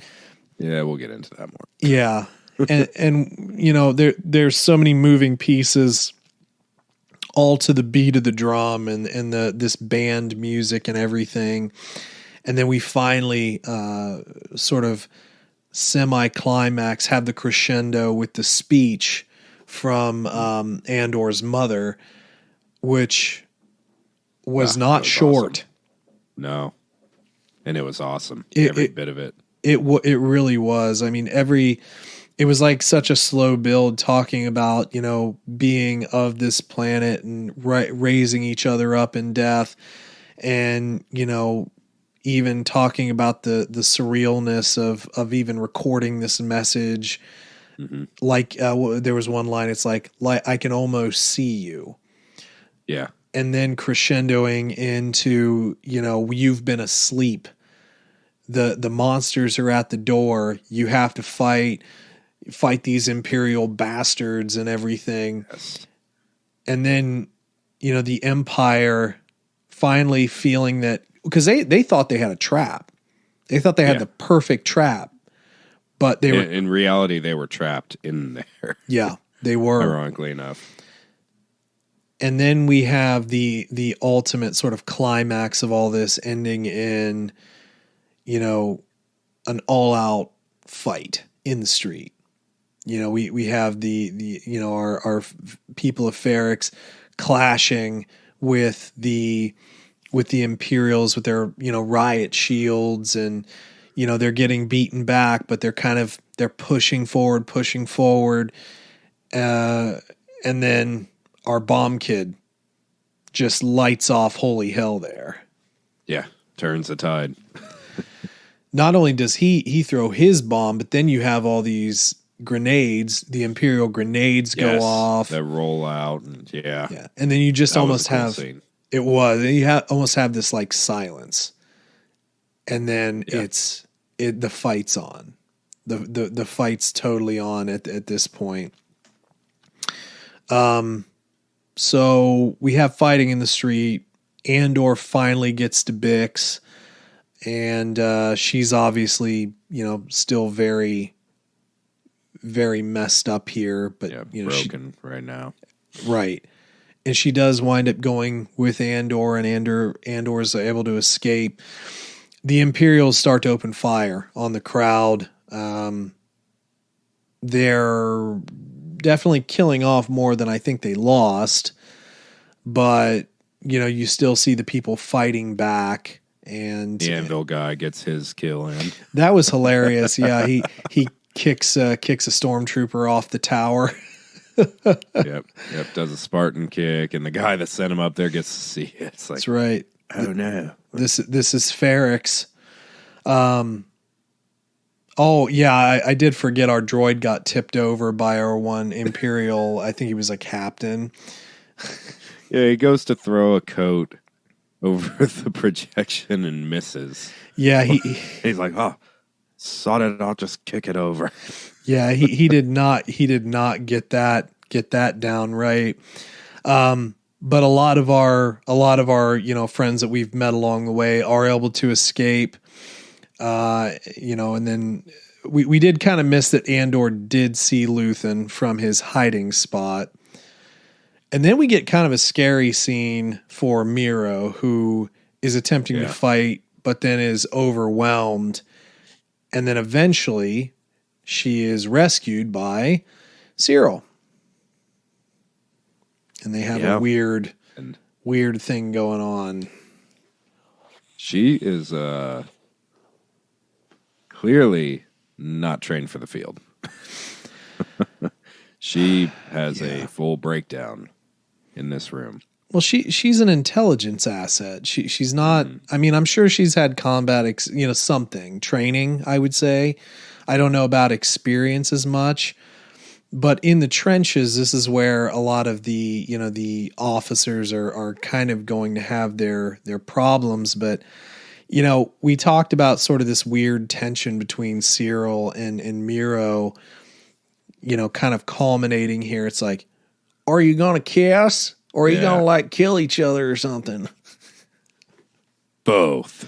Yeah, we'll get into that more. Yeah. and there's so many moving pieces all to the beat of the drum and this band music and everything. And then we finally sort of semi-climax, have the crescendo with the speech from Andor's mother, which was not short. Awesome. No. And it was awesome. Every bit of it. It really was. I mean, it was like such a slow build, talking about, being of this planet and raising each other up in death. And, even talking about the surrealness of even recording this message. Mm-hmm. Like there was one line, it's like I can almost see you. Yeah. And then crescendoing into, you've been asleep. The monsters are at the door. You have to fight these Imperial bastards and everything. Yes. And then, the Empire finally feeling that, because they thought they had a trap. They thought they had the perfect trap, but they were in reality, they were trapped in there. Yeah, they were, ironically enough. And then we have the ultimate sort of climax of all this ending in, an all-out fight in the street. We have our people of Ferrix clashing with the Imperials with their, riot shields, and, they're getting beaten back, but they're pushing forward. And then our bomb kid just lights off holy hell there. Yeah. Turns the tide. Not only does he throw his bomb, but then you have all these grenades, the Imperial grenades go off. That roll out. And yeah. And then you just almost have, scene. It was. You almost have this like silence, and then the fight's on. The fight's totally on at this point. So we have fighting in the street. Andor finally gets to Bix, and she's obviously, still very, very messed up here, but broken right now. Right. And she does wind up going with Andor, and Andor is able to escape. The Imperials start to open fire on the crowd. They're definitely killing off more than I think they lost, but you still see the people fighting back, and the anvil guy gets his kill in. That was hilarious. Yeah, he kicks a stormtrooper off the tower. Yep. Does a Spartan kick, and the guy that sent him up there gets to see it. It's like, that's right. Oh no, this is Ferrix. Oh yeah, I did forget our droid got tipped over by our one Imperial. I think he was a captain. Yeah, he goes to throw a coat over the projection and misses. Yeah, he's like, oh, sod it, I'll just kick it over. Yeah, he did not get that down right. But a lot of our friends that we've met along the way are able to escape. And then we did kind of miss that Andor did see Luthen from his hiding spot. And then we get kind of a scary scene for Miro, who is attempting to fight, but then is overwhelmed. And then eventually she is rescued by Cyril. And they have a weird thing going on. She is clearly not trained for the field. She has a full breakdown in this room. Well, she's an intelligence asset. She's not. I mean, I'm sure she's had combat, something training. I would say. I don't know about experience as much, but in the trenches, this is where a lot of the officers are kind of going to have their problems. But we talked about sort of this weird tension between Cyril and Miro. Kind of culminating here. It's like, are you gonna kiss? Or are you going to like kill each other or something? Both.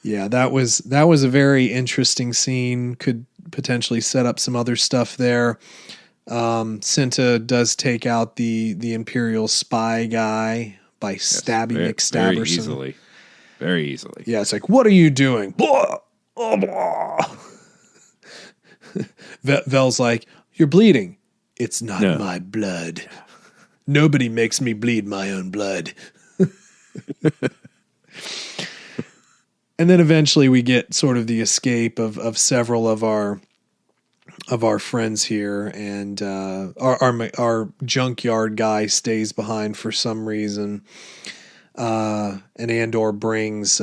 Yeah, that was a very interesting scene. Could potentially set up some other stuff there. Cinta does take out the Imperial spy guy by stabbing Nick Staberson. Very easily. Yeah, it's like, what are you doing? Blah, oh, blah. Vel's like, you're bleeding. It's not my blood. Nobody makes me bleed my own blood. And then eventually we get sort of the escape of several of our friends here, and our junkyard guy stays behind for some reason. And Andor brings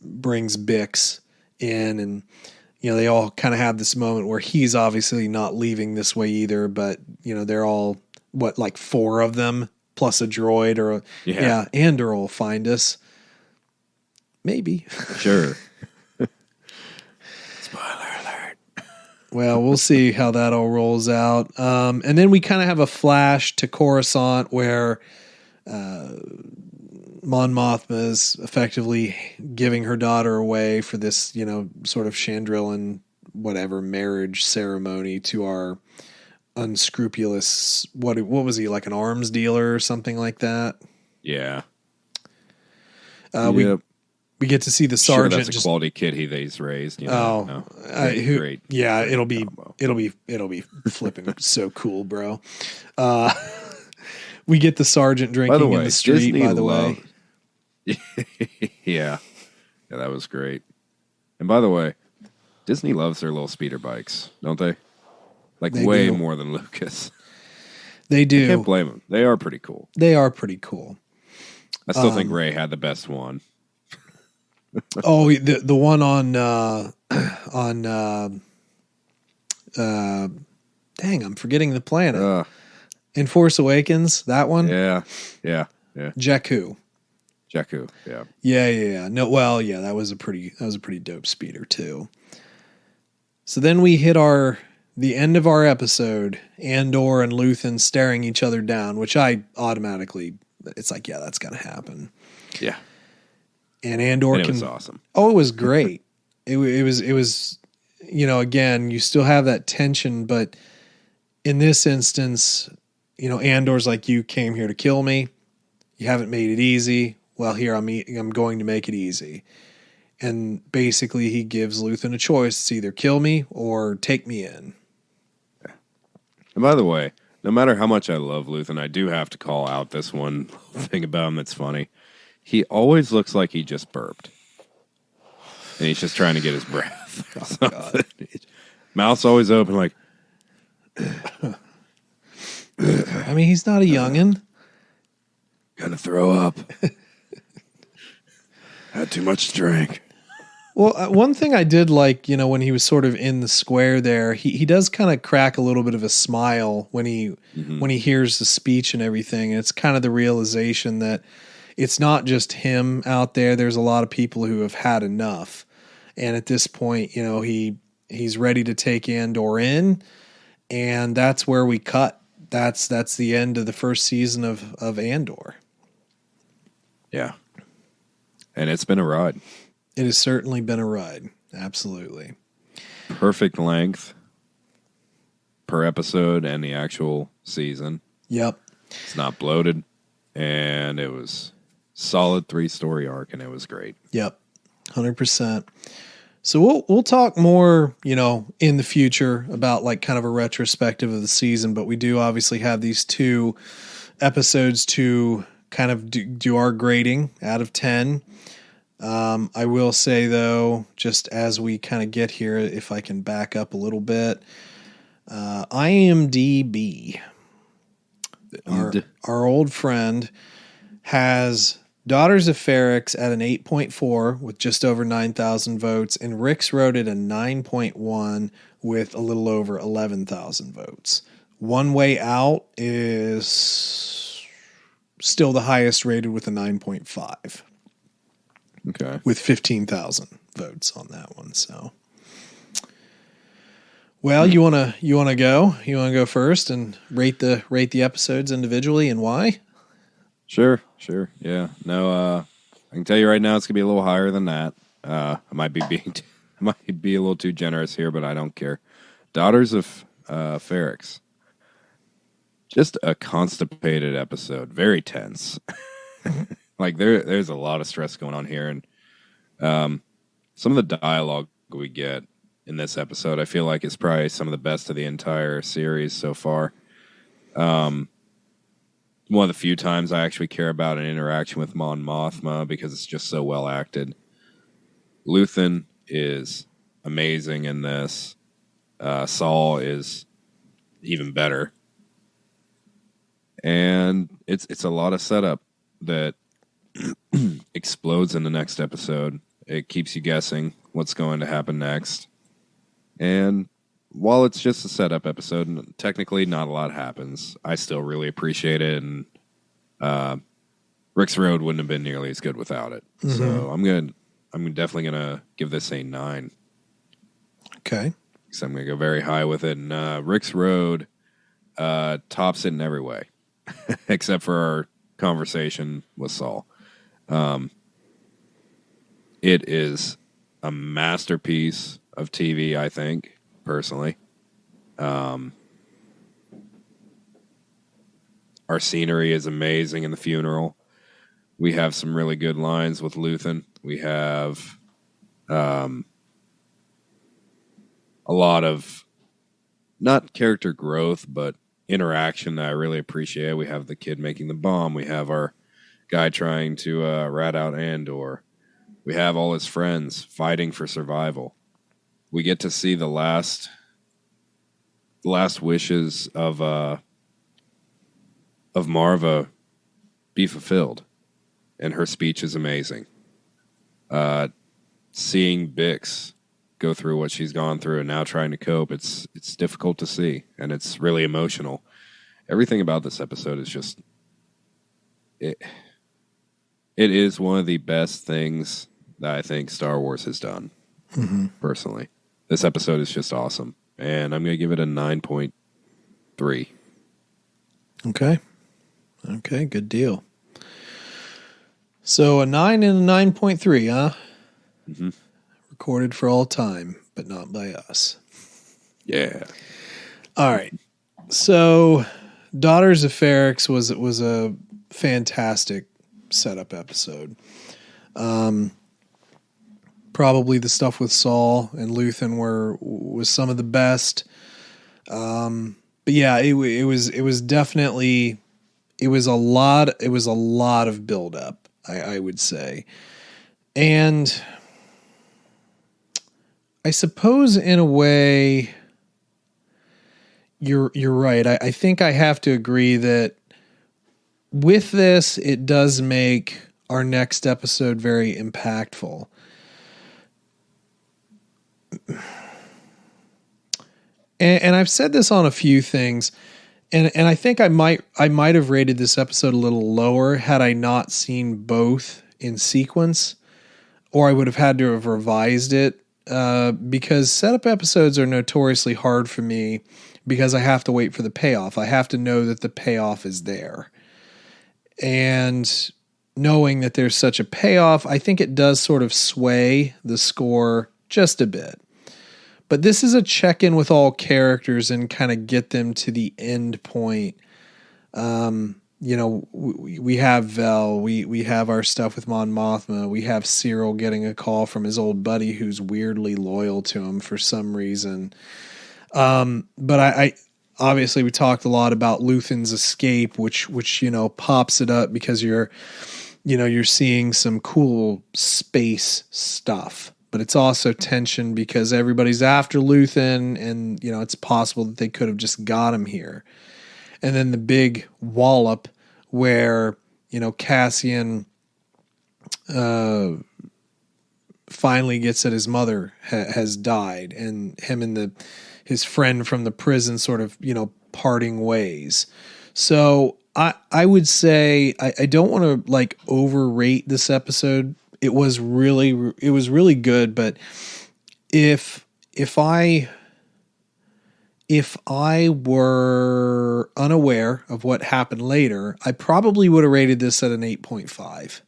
Bix in, and they all kind of have this moment where he's obviously not leaving this way either, but they're all like four of them plus a droid or Andor will find us. Maybe. Sure. Spoiler alert. Well, we'll see how that all rolls out. And then we kind of have a flash to Coruscant where Mon Mothma is effectively giving her daughter away for this, sort of Chandrilan marriage ceremony to our unscrupulous, what was he, like an arms dealer or something like that? Yeah. We get to see the sergeant. Sure, that's a quality kid he's raised. Great. Yeah, it'll be flipping so cool, bro. We get the sergeant drinking in the street. Disney by the way. Yeah, that was great. And by the way, Disney loves their little speeder bikes, don't they? Like they way more than Lucas. They do. I can't blame them. They are pretty cool. I still think Ray had the best one. Oh, the one on dang, I'm forgetting the planet. In Force Awakens, that one? Yeah. Jakku. Yeah. Yeah. No, well, yeah, that was a pretty dope speeder too. So then we hit the end of our episode, Andor and Luthen staring each other down, which I automatically, it's like, yeah, that's gonna happen. Yeah. And Andor and it was awesome. Oh, it was great. it was, again, you still have that tension, but in this instance, Andor's like, you came here to kill me. You haven't made it easy. Well, here I'm going to make it easy. And basically he gives Luthen a choice. It's either kill me or take me in. Yeah. And by the way, no matter how much I love Luthen, I do have to call out this one thing about him that's funny. He always looks like he just burped. And he's just trying to get his breath. Oh, God. Mouth's always open like... I mean, he's not a youngin'. Gonna throw up. Had too much to drink. Well, one thing I did like, when he was sort of in the square there, he does kind of crack a little bit of a smile when he hears the speech and everything. And it's kind of the realization that it's not just him out there. There's a lot of people who have had enough. And at this point, he's ready to take Andor in, and that's where we cut. That's the end of the first season of Andor. Yeah. And it's been a ride. It has certainly been a ride. Absolutely. Perfect length per episode and the actual season. Yep. It's not bloated. And it was solid 3-story arc, and it was great. Yep. 100%. So we'll talk more, in the future about like kind of a retrospective of the season, but we do obviously have these 2 episodes to kind of do our grading out of 10. I will say though, just as we kind of get here, if I can back up a little bit, IMDb, our old friend, has Daughters of Ferrix at an 8.4 with just over 9,000 votes, and Rix Road at a 9.1 with a little over 11,000 votes. One Way Out is still the highest rated with a 9.5. Okay. With 15,000 votes on that one. So, well, you wanna go? You wanna go first and rate the episodes individually and why? Sure. Yeah. No, I can tell you right now it's gonna be a little higher than that. I might be a little too generous here, but I don't care. Daughters of Ferrix. Just a constipated episode. Very tense. Like there's a lot of stress going on here, and some of the dialogue we get in this episode, I feel like is probably some of the best of the entire series so far. One of the few times I actually care about an interaction with Mon Mothma because it's just so well acted. Luthen is amazing in this. Saul is even better. And it's a lot of setup that explodes in the next episode. It keeps you guessing what's going to happen next. And while it's just a setup episode, technically not a lot happens. I still really appreciate it, and Rix Road wouldn't have been nearly as good without it. Mm-hmm. So I'm definitely gonna give this a 9. Okay. So I'm gonna go very high with it. And Rix Road tops it in every way, except for our conversation with Saul. It is a masterpiece of TV, I think, personally. Our scenery is amazing in the funeral. We have some really good lines with Luthen. We have a lot of, not character growth, but interaction that I really appreciate. We have the kid making the bomb. We have our guy trying to rat out Andor. We have all his friends fighting for survival. We get to see the last wishes of Marva be fulfilled, and her speech is amazing. Seeing Bix go through what she's gone through and now trying to cope, it's difficult to see, and it's really emotional. everything about this episode is just it. It is one of the best things that I think Star Wars has done. Personally, this episode is just awesome, and I'm going to give it a 9.3. Okay, good deal. So a 9 and a 9.3, huh? Mm-hmm. Recorded for all time, but not by us. Yeah. All right. So Daughters of Ferrix was a fantastic setup episode. Probably the stuff with Saul and Luthen was some of the best. But yeah, it was definitely, it was a lot of build up, I would say. And I suppose in a way you're right. I think I have to agree that with this, it does make our next episode very impactful. And I've said this on a few things, and I think I might have rated this episode a little lower had I not seen both in sequence, or I would have had to have revised it, because setup episodes are notoriously hard for me because I have to wait for the payoff. I have to know that the payoff is there. And knowing that there's such a payoff, I think it does sort of sway the score just a bit. But this is a check-in with all characters and kind of get them to the end point. We have Vel, we have our stuff with Mon Mothma, we have Cyril getting a call from his old buddy who's weirdly loyal to him for some reason. But I obviously we talked a lot about Luthen's escape, which pops it up because you're seeing some cool space stuff. But it's also tension because everybody's after Luthen, and it's possible that they could have just got him here. And then the big wallop where Cassian finally gets that his mother has died, and him and his friend from the prison sort of parting ways. So I would say I don't want to overrate this episode. It was really good, but if I were unaware of what happened later, I probably would have rated this at an 8.5.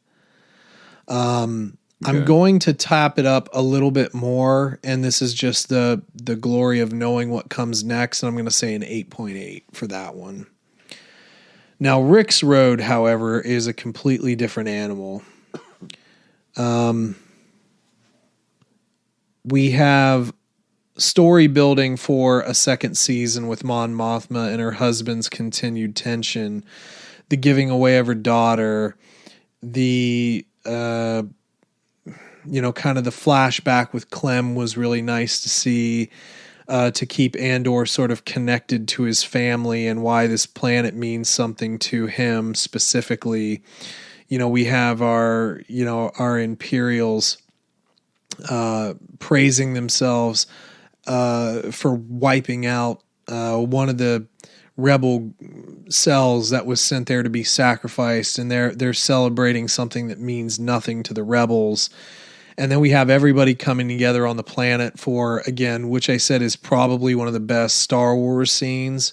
Okay. I'm going to tap it up a little bit more, and this is just the glory of knowing what comes next, and I'm going to say an 8.8 for that one. Now, Rix Road, however, is a completely different animal. We have story building for a second season with Mon Mothma and her husband's continued tension, the giving away of her daughter, the kind of the flashback with Clem was really nice to see, to keep Andor sort of connected to his family and why this planet means something to him specifically. We have our Imperials praising themselves for wiping out one of the rebel cells that was sent there to be sacrificed, and they're celebrating something that means nothing to the rebels. And then we have everybody coming together on the planet for, again, which I said is probably one of the best Star Wars scenes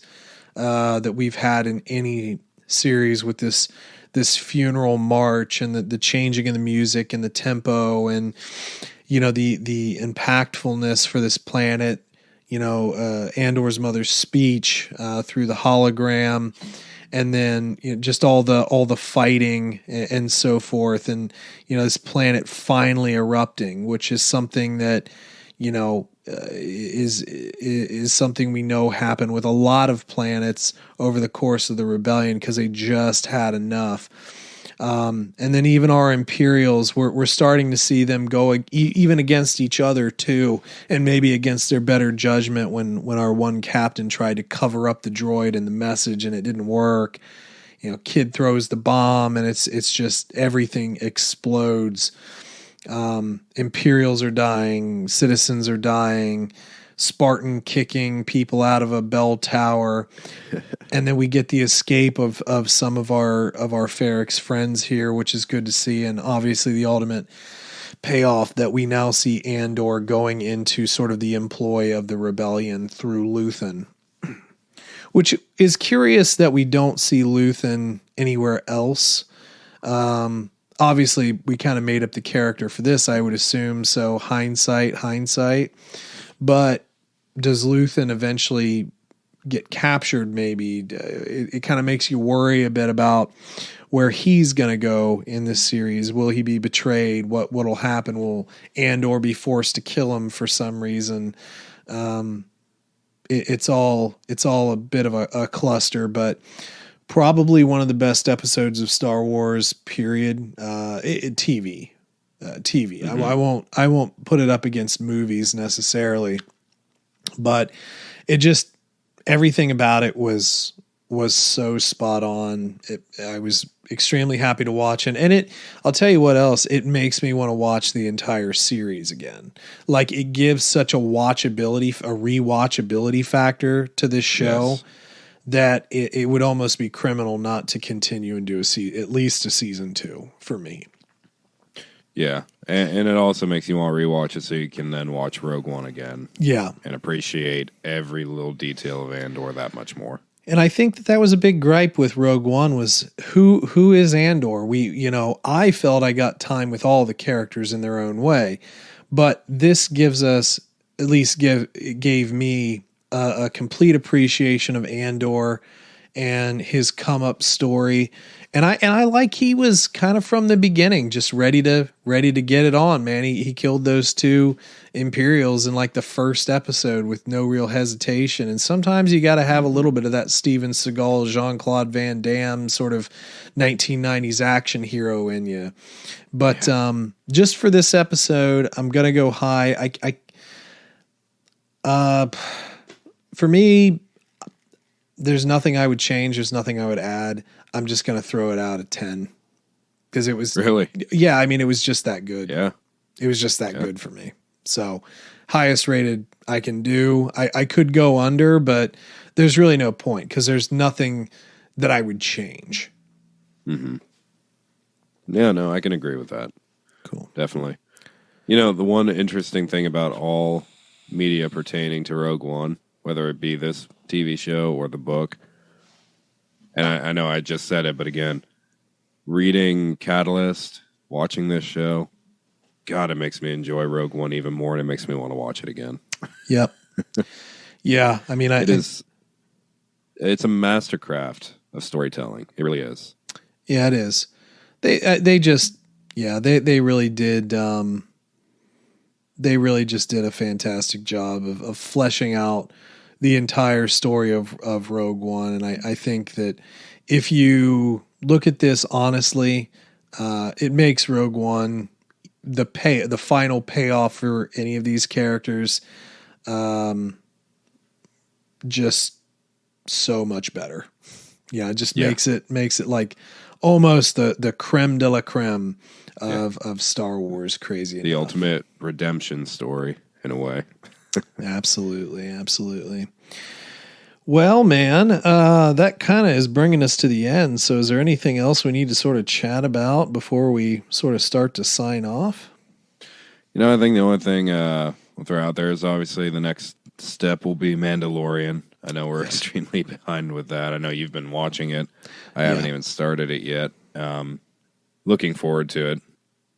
that we've had in any series, with this funeral march and the changing of the music and the tempo and the impactfulness for this planet, Andor's mother's speech through the hologram, and then just all the fighting and so forth, and this planet finally erupting, which is something that is something we know happened with a lot of planets over the course of the rebellion because they just had enough. And then even our Imperials, we're starting to see them go even against each other too, and maybe against their better judgment when our one captain tried to cover up the droid and the message and it didn't work. Kid throws the bomb and it's just everything explodes. Imperials are dying, citizens are dying, Spartan kicking people out of a bell tower. And then we get the escape of some of our Ferrix friends here, which is good to see. And obviously the ultimate payoff that we now see Andor going into sort of the employ of the rebellion through Luthen, which is curious that we don't see Luthen anywhere else. Obviously we kind of made up the character for this, I would assume. So hindsight, but does Luthen eventually get captured? Maybe it kind of makes you worry a bit about where he's going to go in this series. Will he be betrayed? What'll happen? Will Andor be forced to kill him for some reason? It's all a bit of a cluster, but probably one of the best episodes of Star Wars, period. TV. Mm-hmm. I won't put it up against movies necessarily, but it just, everything about it was so spot on. I was extremely happy to watch it. And I'll tell you what else, it makes me want to watch the entire series again. Like, it gives such a rewatchability factor to this show. Yes. That it would almost be criminal not to continue and do at least a season 2 for me. Yeah. And it also makes you want to rewatch it so you can then watch Rogue One again. Yeah. And appreciate every little detail of Andor that much more. And I think that was a big gripe with Rogue One was who is Andor? I felt I got time with all the characters in their own way, but this gives us, at least gave me a complete appreciation of Andor and his come up story. And I like he was kind of from the beginning just ready to get it on, man. He killed those 2 Imperials in like the first episode with no real hesitation. And sometimes you got to have a little bit of that Steven Seagal, Jean-Claude Van Damme sort of 1990s action hero in you. But just for this episode, I'm going to go high. For me, there's nothing I would change. There's nothing I would add. I'm just going to throw it out at 10 because it was really, yeah. I mean, it was just that good. Yeah. It was just that good for me. So highest rated I can do. I could go under, but there's really no point because there's nothing that I would change. Mm-hmm. Yeah, no, I can agree with that. Cool. Definitely. The one interesting thing about all media pertaining to Rogue One, whether it be this TV show or the book, and I know I just said it, but again, reading Catalyst, watching this show, God, it makes me enjoy Rogue One even more, and it makes me want to watch it again. Yep. Yeah, I mean, it's a mastercraft of storytelling. It really is. Yeah, it is. They really did. They really just did a fantastic job of fleshing out the entire story of Rogue One. And I think that if you look at this honestly, it makes Rogue One the final payoff for any of these characters just so much better. Yeah, it just makes it like almost the creme de la creme of Star Wars. Crazy the enough. Ultimate redemption story in a way. Absolutely. Well, man, that kind of is bringing us to the end. So is there anything else we need to sort of chat about before we sort of start to sign off? I think the only thing we'll throw out there is obviously the next step will be Mandalorian. I know we're extremely behind with that. I know you've been watching it. I haven't even started it yet. Looking forward to it.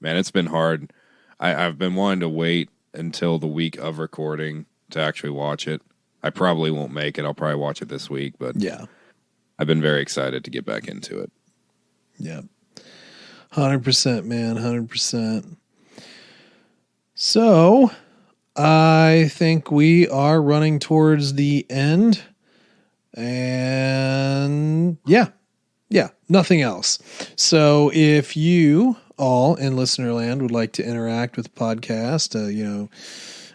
Man, it's been hard. I've been wanting to wait until the week of recording to actually watch it. I probably won't make it. I'll probably watch it this week, but I've been very excited to get back into it. Yeah. 100%, man. 100%. So I think we are running towards the end, and nothing else. So if you all in listener land would like to interact with the podcast,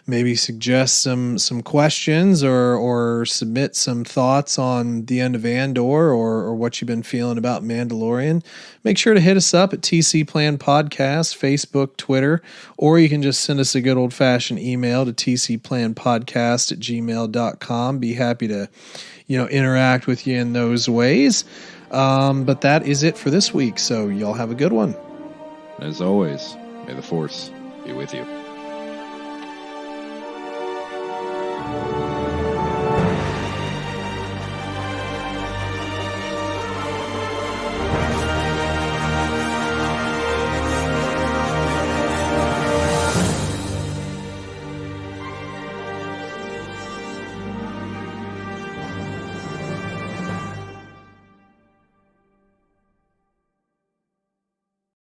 maybe suggest some questions or submit some thoughts on the end of Andor or what you've been feeling about Mandalorian, make sure to hit us up at TC Plan Podcast, Facebook, Twitter, or you can just send us a good old-fashioned email to tcplanpodcast@gmail.com. Be happy to, interact with you in those ways. But that is it for this week, so y'all have a good one. As always, may the Force be with you.